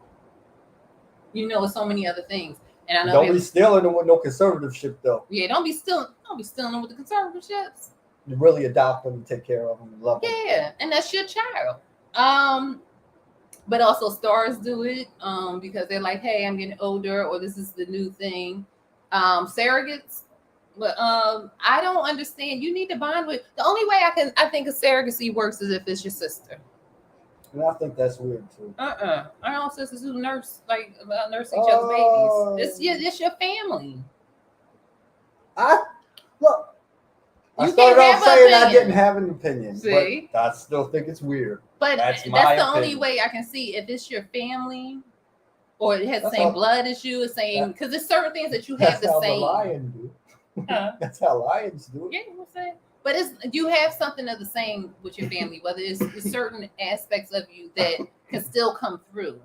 You know, so many other things. And I know don't be stealing them with no conservatorship though. Yeah, don't be stealing them with the conservatorships. You really adopt them and take care of them and love them. Yeah, and that's your child. But also stars do it because they're like, hey, I'm getting older, or this is the new thing. Surrogates, but I don't understand. You need to bond with. The only way I think a surrogacy works is if it's your sister. And I think that's weird too. I know sisters who nurse each other's babies. It's your family. I started off saying I didn't have an opinion, see? But I still think it's weird. But that's the only way I can see. If it's your family, or it has the That's same how- blood as you, the same, because there's certain things that you have That's the how same. the lion do. Huh? That's how lions do it. Yeah, you know what I'm saying? But it's you have something of the same with your family, whether it's certain aspects of you that can still come through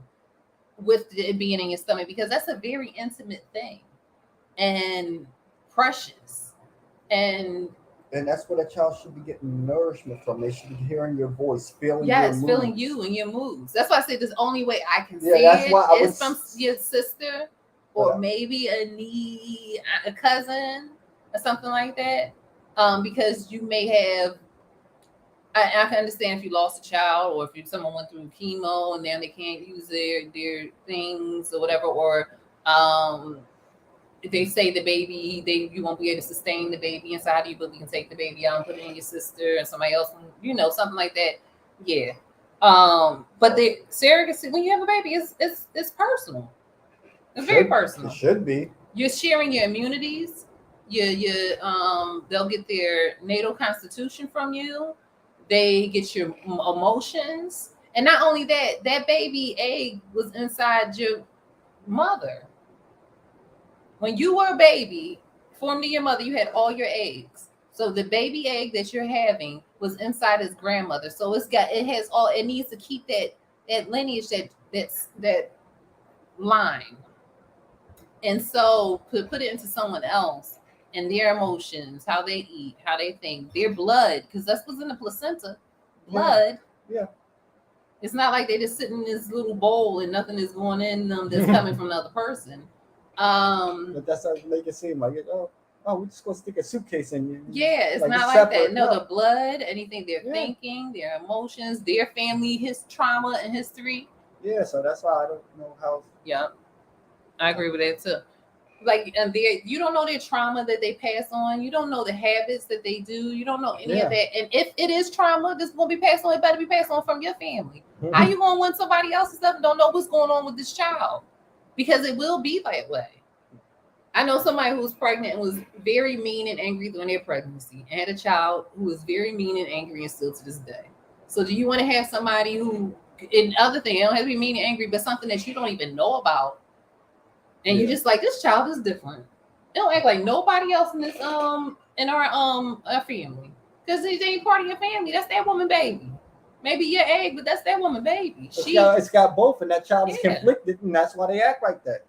with it being in your stomach, because that's a very intimate thing and precious. And that's what a child should be getting nourishment from. They should be hearing your voice, feeling your yes, moods. feeling you and your moves. That's why I said the only way I can Yeah, see that's it why I is would from your sister or maybe a cousin or something like that. Because you may have, I can understand if you lost a child, or if someone went through chemo and now they can't use their things or whatever, or if they say the baby, you won't be able to sustain the baby inside of you, but we can take the baby out and put it in your sister and somebody else, something like that. Yeah. But the surrogacy, when you have a baby, it's personal. It's very personal. It should be. You're sharing your immunities. They'll get their natal constitution from you. They get your emotions, and not only that, that baby egg was inside your mother. When you were a baby, formed in your mother, you had all your eggs. So the baby egg that you're having was inside his grandmother. So it needs to keep that lineage, that line. And so to put it into someone else and their emotions, how they eat, how they think, their blood, because that's what's in the placenta, blood. Yeah. It's not like they just sit in this little bowl and nothing is going in them that's coming from another person. But that's how they make it seem like, we're just gonna stick a suitcase in you. Yeah, it's not like that. No, the blood, anything they're thinking, their emotions, their family, his trauma and history. Yeah, so that's why I don't know how. Yeah, I agree with that too. Like, and you don't know their trauma that they pass on. You don't know the habits that they do. You don't know any of that. And if it is trauma, this is gonna be passed on. It better be passed on from your family. Mm-hmm. How you gonna want somebody else's stuff and don't know what's going on with this child? Because it will be that way. I know somebody who was pregnant and was very mean and angry during their pregnancy, and had a child who was very mean and angry and still to this day. So do you want to have somebody who, and other thing, they don't have to be mean and angry, but something that you don't even know about, and you just like, this child is different. They don't act like nobody else in this in our family, because they ain't part of your family. That's that woman baby. Maybe your egg, but that's that woman baby. It's got both, and that child is conflicted, and that's why they act like that.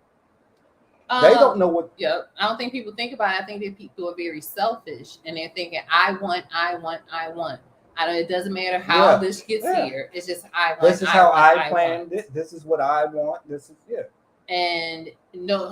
They don't know what. Yeah, I don't think people think about it. I think that people are very selfish, and they're thinking, I want. It doesn't matter how this gets here. It's just I want. This is how I planned it. This is what I want. This is And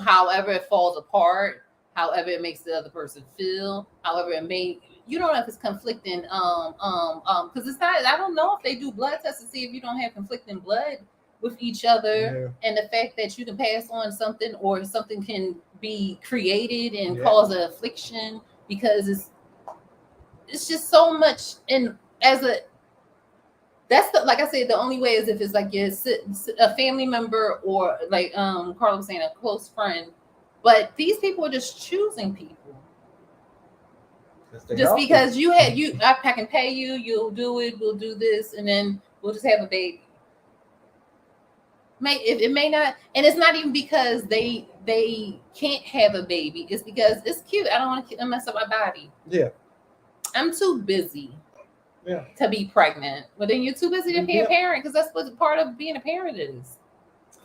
however it falls apart, however it makes the other person feel, however it may. You don't know if it's conflicting. Because it's not. I don't know if they do blood tests to see if you don't have conflicting blood with each other, and the fact that you can pass on something, or something can be created and cause an affliction, because it's just so much. And that's like I said, the only way is if it's like a family member, or like Carla was saying, a close friend. But these people are just choosing people. Just because I can pay you, you'll do it, we'll do this, and then we'll just have a baby. It may not, and it's not even because they can't have a baby. It's because it's cute. I don't want to mess up my body. Yeah, I'm too busy. To be pregnant, but then you're too busy to be a parent, because that's what part of being a parent is.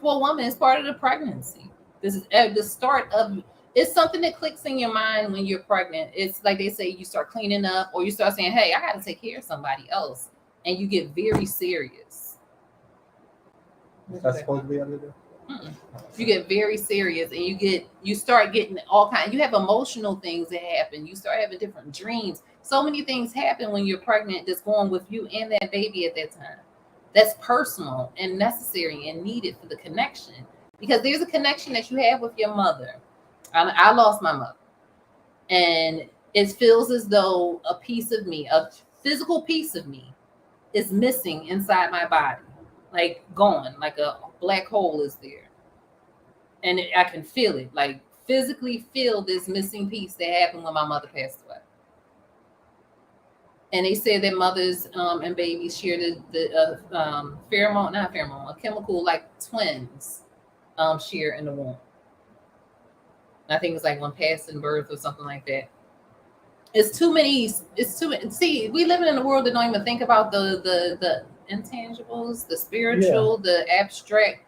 For a woman, it's part of the pregnancy. This is at the start of. It's something that clicks in your mind when you're pregnant. It's like they say, you start cleaning up, or you start saying, "Hey, I got to take care of somebody else," and you get very serious. That's supposed to be under there. You get very serious, and you start getting all kinds. You have emotional things that happen. You start having different dreams. So many things happen when you're pregnant that's going with you and that baby at that time. That's personal and necessary and needed for the connection, because there's a connection that you have with your mother. I lost my mother, and it feels as though a piece of me, a physical piece of me, is missing inside my body. Like gone, like a black hole is there. And I can feel it, like physically feel this missing piece that happened when my mother passed away. And they said that mothers and babies share the pheromone, not pheromone, a chemical like twins. share in the womb. I think it's like when passing birth or something like that. It's too many. It's too many. See, we live in a world that don't even think about the intangibles, the spiritual, the abstract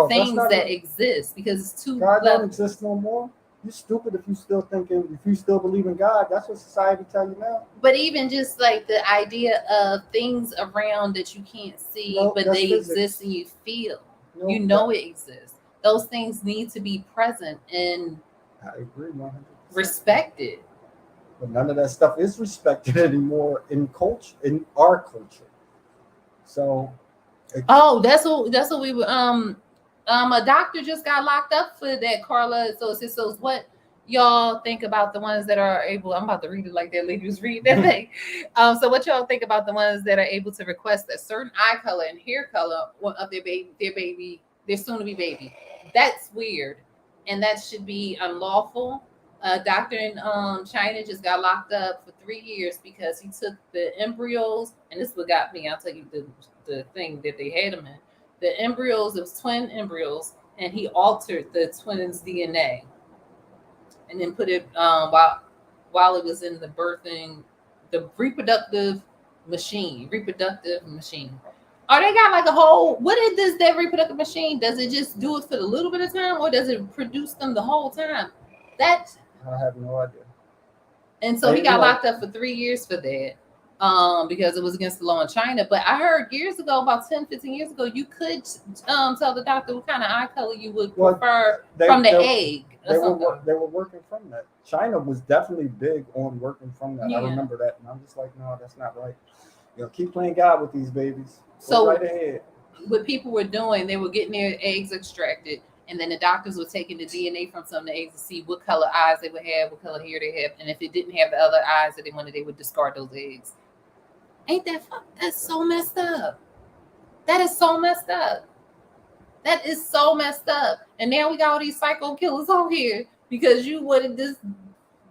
things that exist because it's too. God don't exist no more. You're stupid if you still thinking, if you still believe in God. That's what society tell you now. But even just like the idea of things around that you can't see, but they exist and you feel, you know it exists. Those things need to be present and I agree, 100%. Respected. But none of that stuff is respected anymore in culture, in our culture. So. That's what we were. A doctor just got locked up for that, Carla. So what y'all think about the ones that are able? I'm about to read it like that lady was reading that thing. So what y'all think about the ones that are able to request a certain eye color and hair color of their soon to be baby? That's weird, and that should be unlawful. A doctor in China just got locked up for 3 years because he took the embryos, and this is what got me. I'll tell you the thing that they had him in. The embryos, it was twin embryos, and he altered the twins' DNA, and then put it while it was in the reproductive machine. Oh, they got like a whole. What is that reproductive machine? Does it just do it for a little bit of time, or does it produce them the whole time? I have no idea. And so he got locked up for 3 years for that. Because it was against the law in China. But I heard years ago, about 10, 15 years ago, you could tell the doctor what kind of eye color you would prefer from the egg. They were working from that. China was definitely big on working from that. Yeah. I remember that. And I'm just like, no, that's not right. Keep playing God with these babies. Go right ahead. What people were doing, they were getting their eggs extracted. And then the doctors were taking the DNA from some of the eggs to see what color eyes they would have, what color hair they have. And if it didn't have the other eyes that they wanted, they would discard those eggs. Ain't that's so messed up. That is so messed up. That is so messed up. And now we got all these psycho killers on here because you wanted this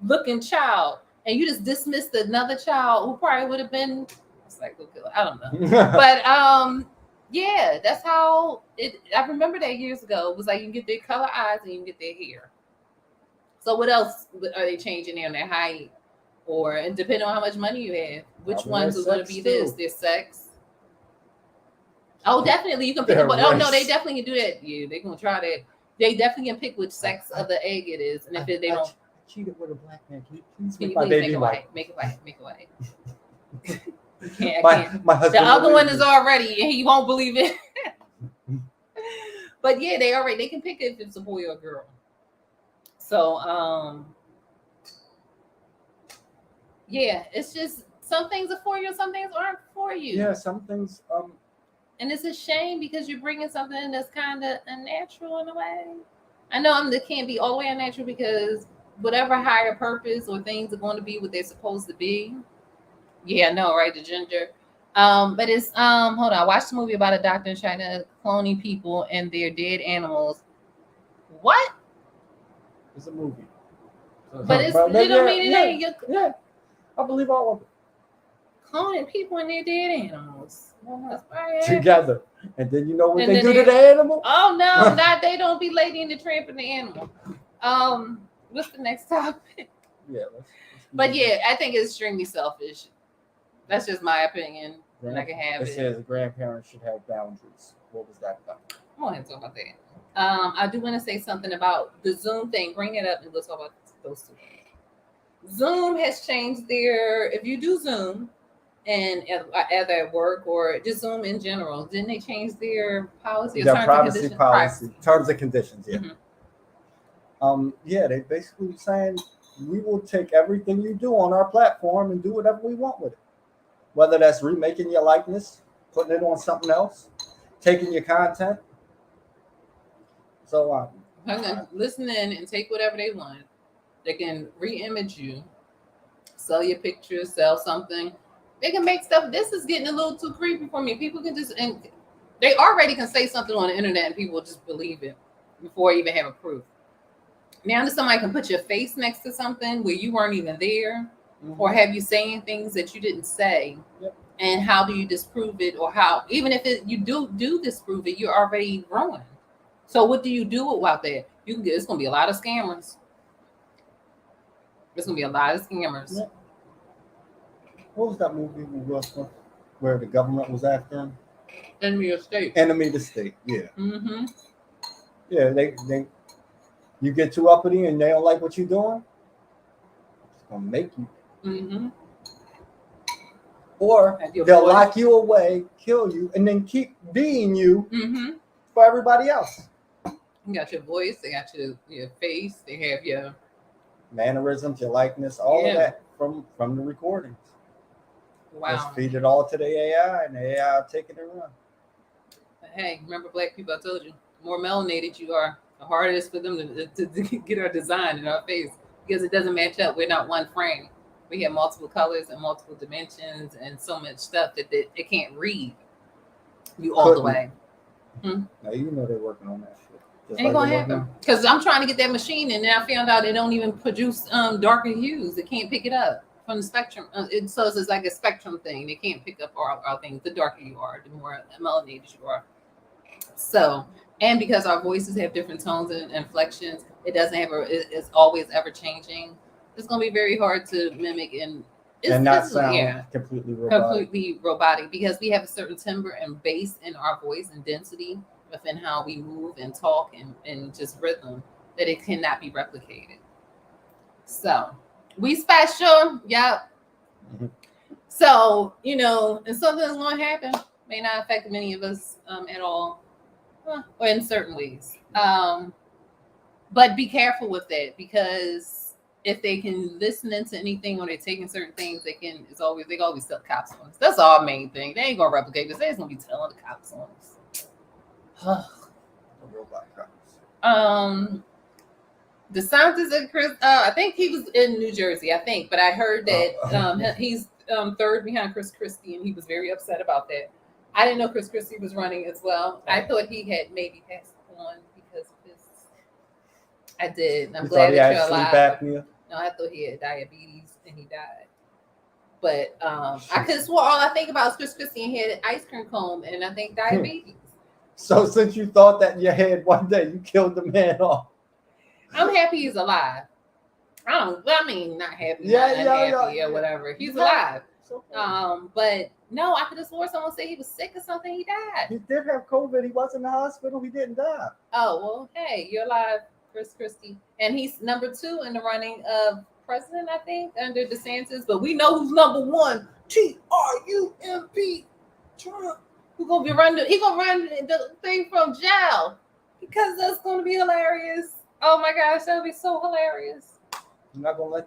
looking child and you just dismissed another child who probably would have been a psycho killer. I don't know. But yeah, that's how it. I remember that years ago. It was like you can get their color eyes and you can get their hair. So what else are they changing there on their height? Or and depending on how much money you have, which ones are going to be this? Their sex. Oh, definitely you can pick. Oh no, they definitely can do that. Yeah, they're gonna try that. They definitely can pick which sex of the egg it is, and if they don't. I cheated with a black man. Can you please make it white? Make it white. Make it white. I can't. My husband. The other one is already, and he won't believe it. But yeah, they can pick if it's a boy or a girl. So yeah, it's just some things are for you, some things aren't for you. Yeah, some things. And it's a shame because you're bringing something that's kind of unnatural in a way. I know it can't be all the way unnatural because whatever higher purpose or things are going to be what they're supposed to be. Yeah, I know, right? The ginger. But it's hold on. I watched a movie about a doctor in China cloning people and their dead animals. What? It's a movie. But it's you don't mean it ain't. Yeah, I believe all of it. Cloning people and their dead animals. Together. And then you know what they do to the animal? Oh no, not they don't be Lady in the Tramp and the animal. What's the next topic? Yeah, but yeah, I think it's extremely selfish. That's just my opinion. And I can have it. It says grandparents should have boundaries. What was that about? I want to talk about that. I do want to say something about the Zoom thing. Bring it up and we'll talk about those two things. Zoom has changed if you do Zoom and either at work or just Zoom in general, didn't they change their policy? Their privacy policy. Terms and conditions, yeah. Mm-hmm. Yeah, they basically saying we will take everything you do on our platform and do whatever we want with it. Whether that's remaking your likeness, putting it on something else, taking your content. So listen in and take whatever they want. They can re-image you, sell your pictures, sell something. They can make stuff. This is getting a little too creepy for me. People can and they already can say something on the internet and people just believe it before you even have a proof. Now that somebody can put your face next to something where you weren't even there, or have you saying things that you didn't say, and how do you disprove it, or how even if you do disprove it, you're already ruined. So what do you do about that? You can get. It's gonna be a lot of scammers. There's gonna be a lot of scammers. Yeah. What was that movie with Will Smith where the government was after him? Enemy of state. Enemy of the State. Yeah. Mm-hmm. Yeah. They you get too uppity and they don't like what you're doing. It's gonna make you. Mm-hmm. Or they'll lock you away, kill you, and then keep being you for everybody else. You got your voice, they got your face, they have your mannerisms, your likeness, all of that from the recordings. Wow. Just feed it all to the AI, and the AI will take it and run. But hey, remember, black people, I told you, the more melanated you are, the harder it is for them to get our design in our face because it doesn't match up. We're not one frame. We have multiple colors and multiple dimensions and so much stuff that it can't read you all the way. Now you know they're working on that shit. Just Ain't gonna happen because I'm trying to get that machine, and then I found out it don't even produce darker hues. It can't pick it up from the spectrum. So it's like a spectrum thing. They can't pick up our things. The darker you are, the more melanated you are. So, and because our voices have different tones and inflections, it doesn't have it's always ever changing. It's gonna be very hard to mimic and not sound completely robotic because we have a certain timbre and bass in our voice and density within how we move and talk and just rhythm that it cannot be replicated. So we special, yep. So and something's going to happen. May not affect many of us at all, or in certain ways. But be careful with that because if they can listen into anything or they're taking certain things, they can always tell cops on us. That's our main thing. They ain't gonna replicate this. They just gonna be telling the cops on us. Robot cops. DeSantis and Chris. I think he was in New Jersey. I think, but I heard that he's third behind Chris Christie, and he was very upset about that. I didn't know Chris Christie was running as well. I thought he had maybe passed on because of his. I did. I'm glad that you're alive. Apnea? No, I thought he had diabetes and he died. But I could have swore all I think about is Chris Christie and he had an ice cream cone and I think diabetes. So since you thought that in your head one day, you killed the man off. I'm happy he's alive. Not happy, unhappy or whatever. He's alive. But no, I could have swore someone said he was sick or something. He died. He did have COVID. He was in the hospital. He didn't die. Oh, well, hey, you're alive. Chris Christie, and he's number 2 in the running of president, I think, under DeSantis. But we know who's number 1. Trump. Who's gonna be running? He gonna run the thing from jail because that's gonna be hilarious. Oh my gosh, that'll be so hilarious.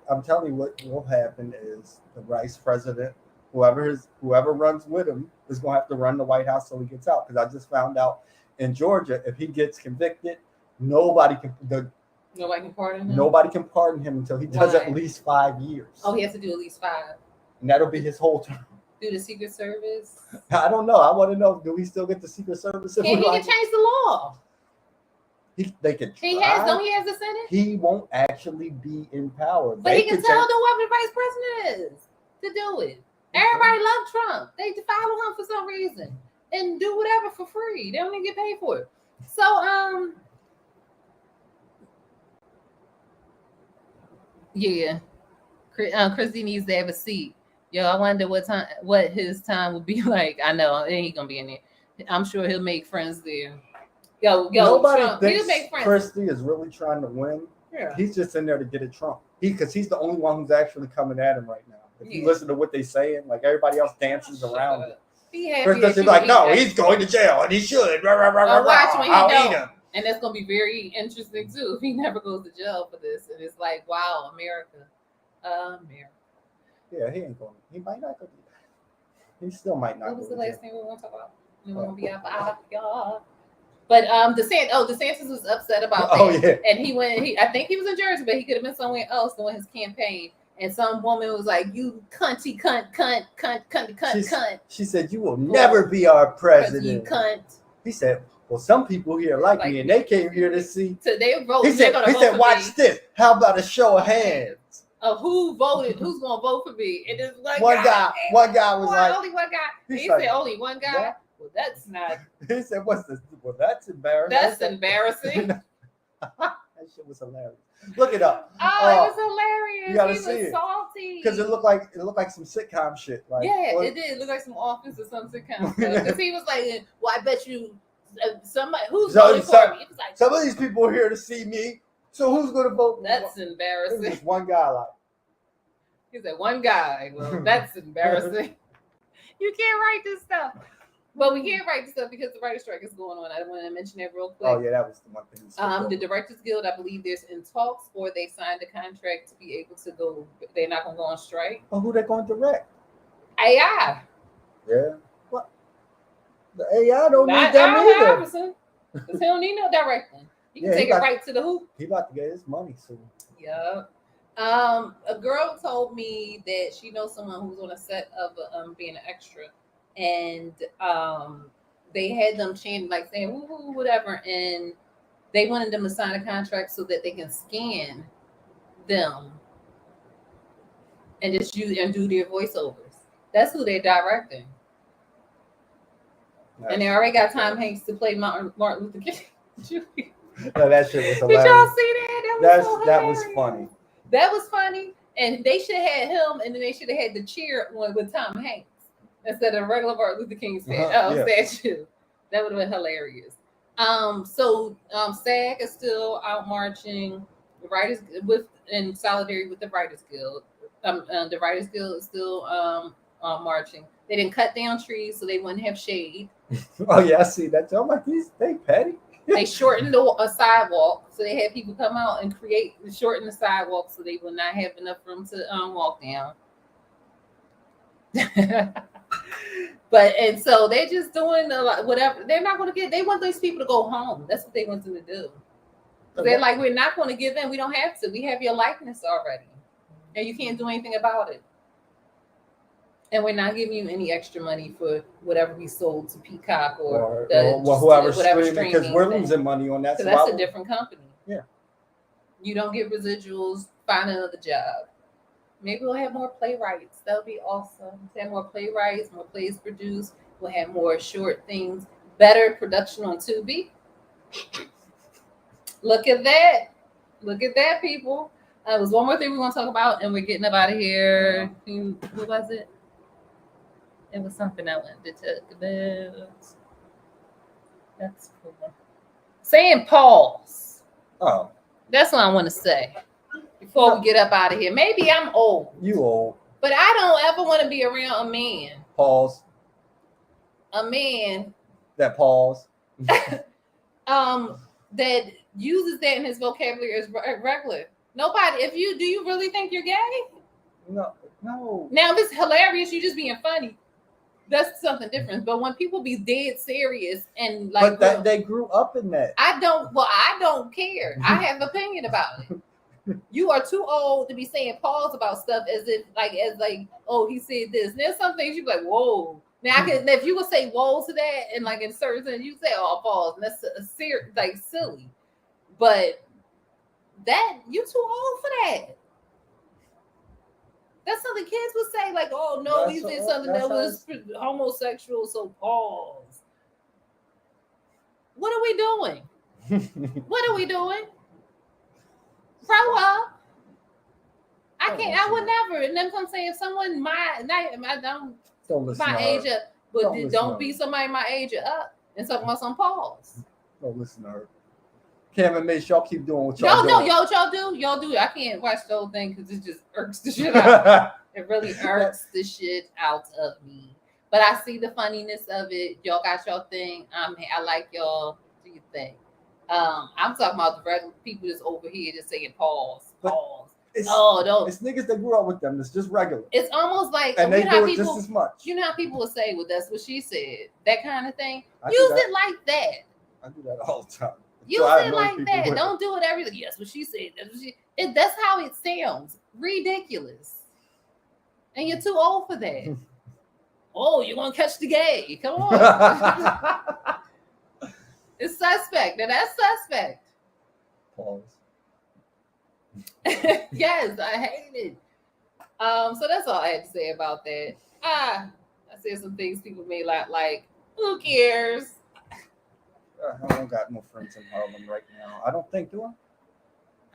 I'm telling you what will happen is the vice president, whoever runs with him, is gonna have to run the White House till he gets out. Because I just found out in Georgia, if he gets convicted. Nobody can pardon him. Nobody can pardon him until he does at least 5 years. Oh, he has to do at least 5. And that'll be his whole term. Do the Secret Service? I don't know. I want to know. Do we still get the Secret Service? He can change the law. They can. He has the Senate. He won't actually be in power. But he can tell whoever the vice president is to do it. Everybody loves Trump. They follow him for some reason and do whatever for free. They don't even get paid for it. So yeah, Christy needs to have a seat. Yo, I wonder what his time would be like. I know he ain't gonna be in there. I'm sure he'll make friends there. Yo, nobody Trump, thinks Christie is really trying to win. Yeah. He's just in there to get at Trump. Because he's the only one who's actually coming at him right now. If you listen to what they're saying, like everybody else dances around it. Christie's like, no, he's going to jail and he should. Watch when he don't. And that's going to be very interesting, too, if he never goes to jail for this. And it's like, wow, America. Yeah, he ain't going. He might not go do that. He still might not. What was the last thing we want to talk about? We want to be out, y'all. But DeSantis was upset about that. Oh, yeah. And I think he was in Jersey, but he could have been somewhere else doing his campaign. And some woman was like, you cunty cunt. She said, you will never be our president. You cunt. He said, well, some people here like me, and they came here to see. So they vote. He said, watch this. How about a show of hands? Who voted? Who's going to vote for me? And it's like one guy was like, only one guy. He said only one guy. Well, that's not. He said, "What's this?" Well, that's embarrassing. That's embarrassing. That shit was hilarious. Look it up. Oh, it was hilarious. You gotta He see was it. salty. Because it looked like some sitcom shit. Like, yeah, it did. It looked like some Office or something kind of stuff. Because he was like, "Well, I bet you somebody who's voting for me." He was like, "Some of these people are here to see me, so who's going to vote?" That's It embarrassing. was just one guy. Like, he said, "One guy." Well, that's embarrassing. You can't write this stuff. But we can't write this stuff because the writer's strike is going on. I want to mention that real quick. oh yeah, that was the one thing. The Directors Guild, I believe, there's in talks, or they signed a contract to be able to go. They're not going to go on strike. Oh, who they going to direct? AI. Yeah. What? The AI don't Not need them either. Because he don't need no directing. He can take it right to the hoop. He about to get his money soon. Yeah. A girl told me that she knows someone who's on a set of being an extra, and they had them chanting, like saying woo woo whatever, and they wanted them to sign a contract so that they can scan them and just use and do their voiceovers. That's who they're directing. Nice. And they already got Tom Hanks to play Martin Luther King Jr. No, that shit was hilarious. Did y'all see that? That was funny. That was funny. And they should have had him, and then they should have had the cheer one with Tom Hanks instead of regular Martin Luther King statue. That would have been hilarious. So SAG is still out marching. The writers in solidarity with the Writers Guild. The Writers Guild is still marching. They didn't cut down trees so they wouldn't have shade. Oh yeah, I see that. I'm like, they petty. They shortened a sidewalk, so they had people come out and shorten the sidewalk so they would not have enough room to walk down. And so they're just doing whatever. They're not going to get. They want these people to go home. That's what they want them to do. They're like, we're not going to give in. We don't have to. We have your likeness already, and you can't do anything about it. And we're not giving you any extra money for whatever we sold to Peacock or whoever's streaming, because we're losing money on that. So that's a different company. Yeah. You don't get residuals. Find another job. Maybe we'll have more playwrights. That'll be awesome. We'll have more playwrights, more plays produced. We'll have more short things. Better production on Tubi. Look at that. Look at that, people. There's one more thing we want to talk about, and we're getting up out of here. Who was it? It was something I wanted to talk about. That's cool. Saying pause. Oh. That's what I want to say before we get up out of here. Maybe I'm old. You old. But I don't ever want to be around a man. Pause. A man. That pause. That uses that in his vocabulary as regular. Nobody. Do you really think you're gay? No. Now, if it's hilarious, you just being funny. That's something different. But when people be dead serious and like, but they grew up in that. I don't care. I have an opinion about it. You are too old to be saying pause about stuff as oh, he said this. And there's some things you be like, whoa. Now if you would say whoa to that and like in certain things, you say pause, and that's silly. But that you too old for that. That's something kids would say, like, oh no, he did something that was homosexual, so pause. What are we doing? What are we doing? Grow up. I would never. And then I'm saying if someone my age up, but don't be somebody my age up and talk about some pause. Don't listen to her. Cam and Mitch, y'all keep doing what y'all doing. Y'all do. I can't watch the whole thing because it just irks the shit out. It really irks the shit out of me. But I see the funniness of it. Y'all got y'all thing. I like y'all. Do your thing. I'm talking about the regular people just over here just saying pause. It's niggas that grew up with them. It's just regular. It's almost like, and they do it just as much. You know how people will say, well, that's what she said. That kind of thing. Use it like that. I do that all the time. Use it like that. Don't do it everything. Yes, what she said. That's how it sounds. Ridiculous. And you're too old for that. Oh, you're going to catch the gay. Come on. It's suspect. Now that's suspect. Pause. Yes, I hate it. So that's all I had to say about that. I said some things people may not like. Who cares? I don't got no friends in Harlem right now. I don't think, do I?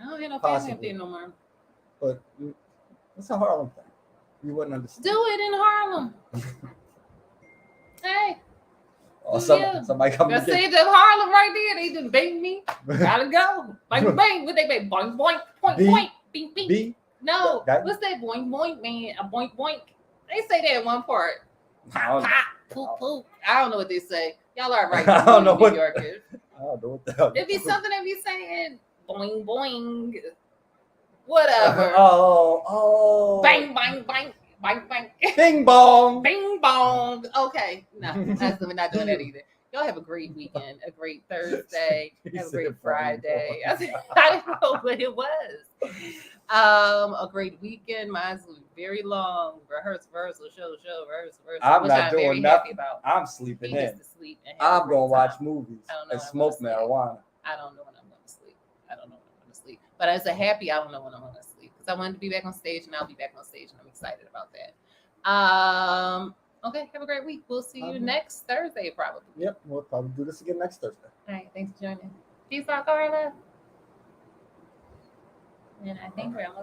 I don't have no family up Possibly. there no more. But it's a Harlem thing. You wouldn't understand. Do it in Harlem. Hey. Or Yeah. somebody come I to get see them Harlem right there. They just bang me. Gotta go. Bang, bang. What they bang? Boink, boink, point, B. point. Beep, beep. B. No. That- What's that? Boink, boink, man. A boink, boink. They say that in one part. I don't know. Pop, poop, poop. I don't know what they say. Y'all are right. I don't know New what- Yorkers. I don't know what the hell. It'd be something they be saying. Boing, boing. Whatever. Oh. Bang, bang, bang. Bang, bang. Bing bong. Bing bong. Okay. No, we're not doing that either. Y'all have a great weekend, a great Thursday, He have a said great bong Friday. bong. I didn't know what it was. A great weekend. Mine's very long. Rehearsal, show, rehearsal. I'm which not I'm doing very nothing. happy about. I'm He sleeping gets in. to sleep and have a I'm great gonna watch time. movies I don't know and when I'm smoke gonna sleep. marijuana. I don't know when I'm going to sleep. I don't know when I'm going to sleep. But as a happy, I don't know when I'm going to sleep because I wanted to be back on stage, and I'll be back on stage, and I'm excited about that. Okay, have a great week. We'll see you next Thursday, probably. Yep, we'll probably do this again next Thursday. All right, thanks for joining. Peace out, Carla. And I think we're almost